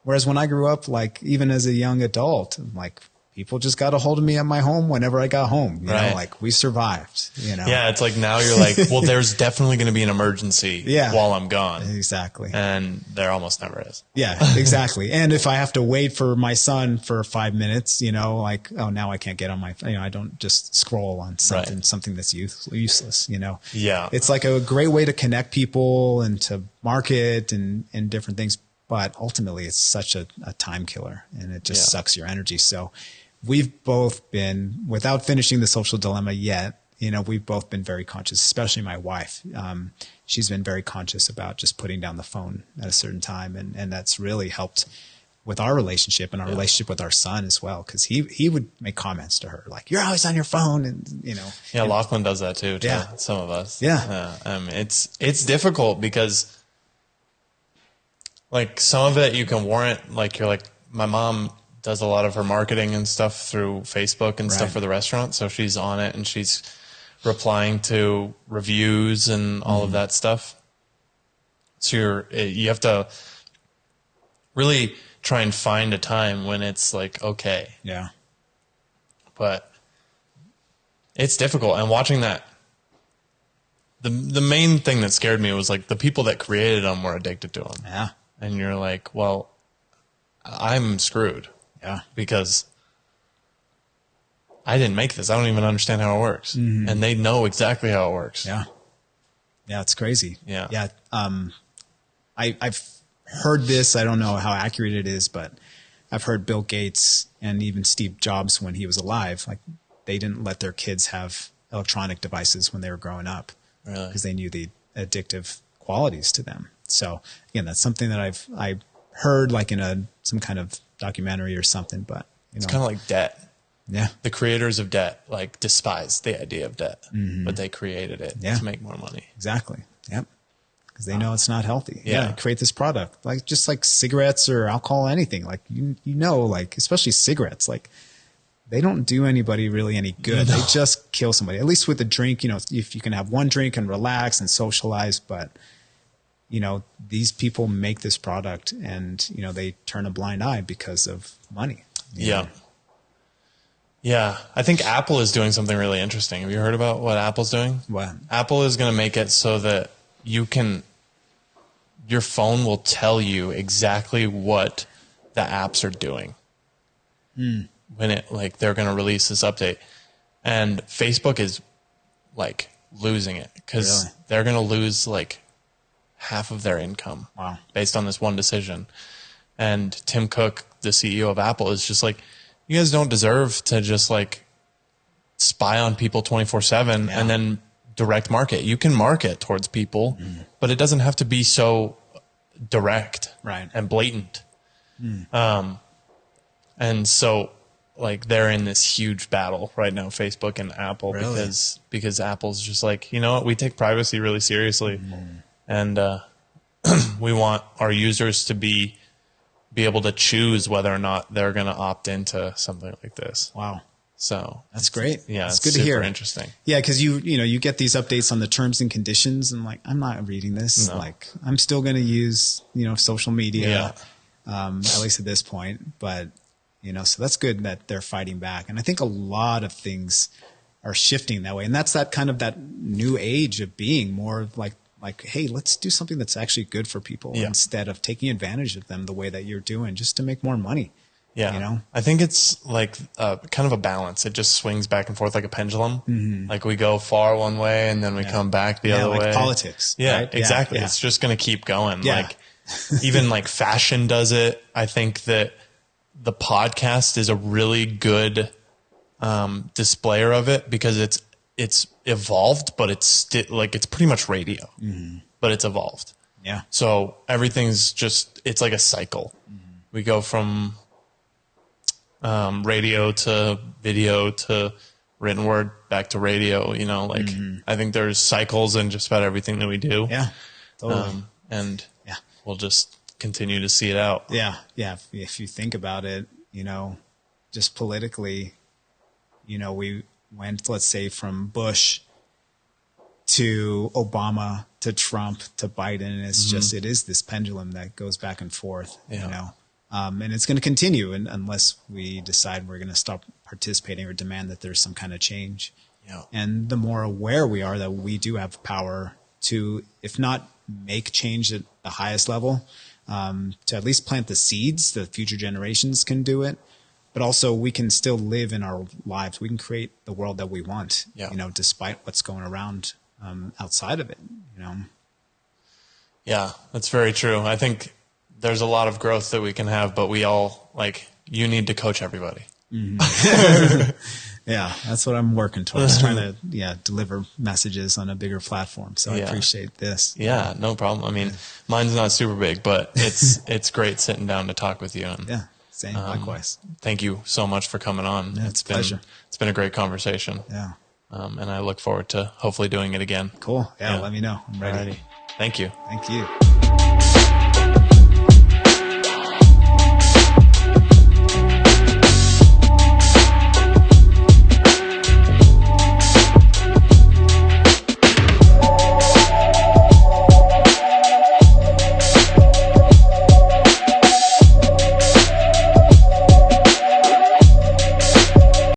Whereas when I grew up, like even as a young adult, like people just got a hold of me at my home whenever I got home, you know, like we survived, you know? Yeah. It's like now you're like, well, there's definitely going to be an emergency while I'm gone. Exactly. And there almost never is. Yeah, exactly. And if I have to wait for my son for 5 minutes, you know, like, oh, now I can't get on my, you know, I don't just scroll on something that's useless, you know? Yeah. It's like a great way to connect people and to market and different things. But ultimately it's such a time killer, and it just sucks your energy. So we've both been, without finishing The Social Dilemma yet, you know, we've both been very conscious, especially my wife. She's been very conscious about just putting down the phone at a certain time. And that's really helped with our relationship and our relationship with our son as well. Cause he would make comments to her like, you're always on your phone, and, you know. Yeah. Lachlan does that too, to some of us. Yeah. It's difficult because like some of it you can warrant, like you're like, my mom does a lot of her marketing and stuff through Facebook and stuff for the restaurant. So she's on it and she's replying to reviews and all of that stuff. So you have to really try and find a time when it's like, okay. Yeah. But it's difficult. And watching that, the main thing that scared me was like the people that created them were addicted to them. Yeah. And you're like, well, I'm screwed. Yeah. Because I didn't make this. I don't even understand how it works. And they know exactly how it works. Yeah. Yeah. It's crazy. Yeah. Yeah. I've heard this. I don't know how accurate it is, but I've heard Bill Gates and even Steve Jobs, when he was alive, like they didn't let their kids have electronic devices when they were growing up. Really? Because they knew the addictive qualities to them. So again, that's something that I heard like in some kind of documentary or something, but you know, it's kind of like debt. Yeah. The creators of debt like despised the idea of debt, but they created it to make more money. Exactly. Yep. Because they know it's not healthy. Yeah. Create this product, like just like cigarettes or alcohol, anything. Like you know, like especially cigarettes, like they don't do anybody really any good. They just kill somebody. At least with a drink, you know, if you can have one drink and relax and socialize, but you know, these people make this product and, you know, they turn a blind eye because of money. Yeah. Yeah. I think Apple is doing something really interesting. Have you heard about what Apple's doing? What? Apple is going to make it so that you can your phone will tell you exactly what the apps are doing when it like they're going to release this update. And Facebook is like losing it because they're going to lose like half of their income based on this one decision. And Tim Cook, the CEO of Apple, is just like, you guys don't deserve to just like spy on people 24/7 and then direct market. You can market towards people, but it doesn't have to be so direct and blatant. And so like they're in this huge battle right now, Facebook and Apple, because Apple's just like, you know what, we take privacy really seriously. And we want our users to be able to choose whether or not they're going to opt into something like this. Wow. So that's great. Yeah, it's good to hear. Interesting. Yeah, because you get these updates on the terms and conditions, and like, I'm not reading this. No. Like, I'm still going to use social media, at least at this point. But so that's good that they're fighting back, and I think a lot of things are shifting that way, and that's that kind of that new age of being more like, hey, let's do something that's actually good for people instead of taking advantage of them the way that you're doing just to make more money. Yeah. I think it's like kind of a balance. It just swings back and forth like a pendulum. Like we go far one way and then we come back the other way. Politics. Yeah, right? exactly. Yeah. It's just going to keep going. Yeah. Like even like fashion does it. I think that the podcast is a really good displayer of it because it's evolved, but it's it's pretty much radio, but it's evolved. Yeah. So everything's just, it's like a cycle. We go from radio to video to written word back to radio, I think there's cycles in just about everything that we do. Yeah. Totally. And we'll just continue to see it out. Yeah. Yeah. If you think about it, just politically, we went, let's say, from Bush to Obama to Trump to Biden. And it's just, it is this pendulum that goes back and forth, and it's going to continue unless we decide we're going to stop participating or demand that there's some kind of change. Yeah. And the more aware we are that we do have power to, if not make change at the highest level, to at least plant the seeds, the future generations can do it. But also we can still live in our lives. We can create the world that we want, despite what's going around outside of it, Yeah, that's very true. I think there's a lot of growth that we can have, but we all, you need to coach everybody. Yeah, that's what I'm working towards, trying to deliver messages on a bigger platform. So I appreciate this. Yeah, no problem. I mean, mine's not super big, but it's great sitting down to talk with you. And, same, likewise. Thank you so much for coming on. Yeah, it's a pleasure. It's been a great conversation. Yeah. And I look forward to hopefully doing it again. Cool. Yeah. Let me know. I'm ready. Alrighty. Thank you. Thank you.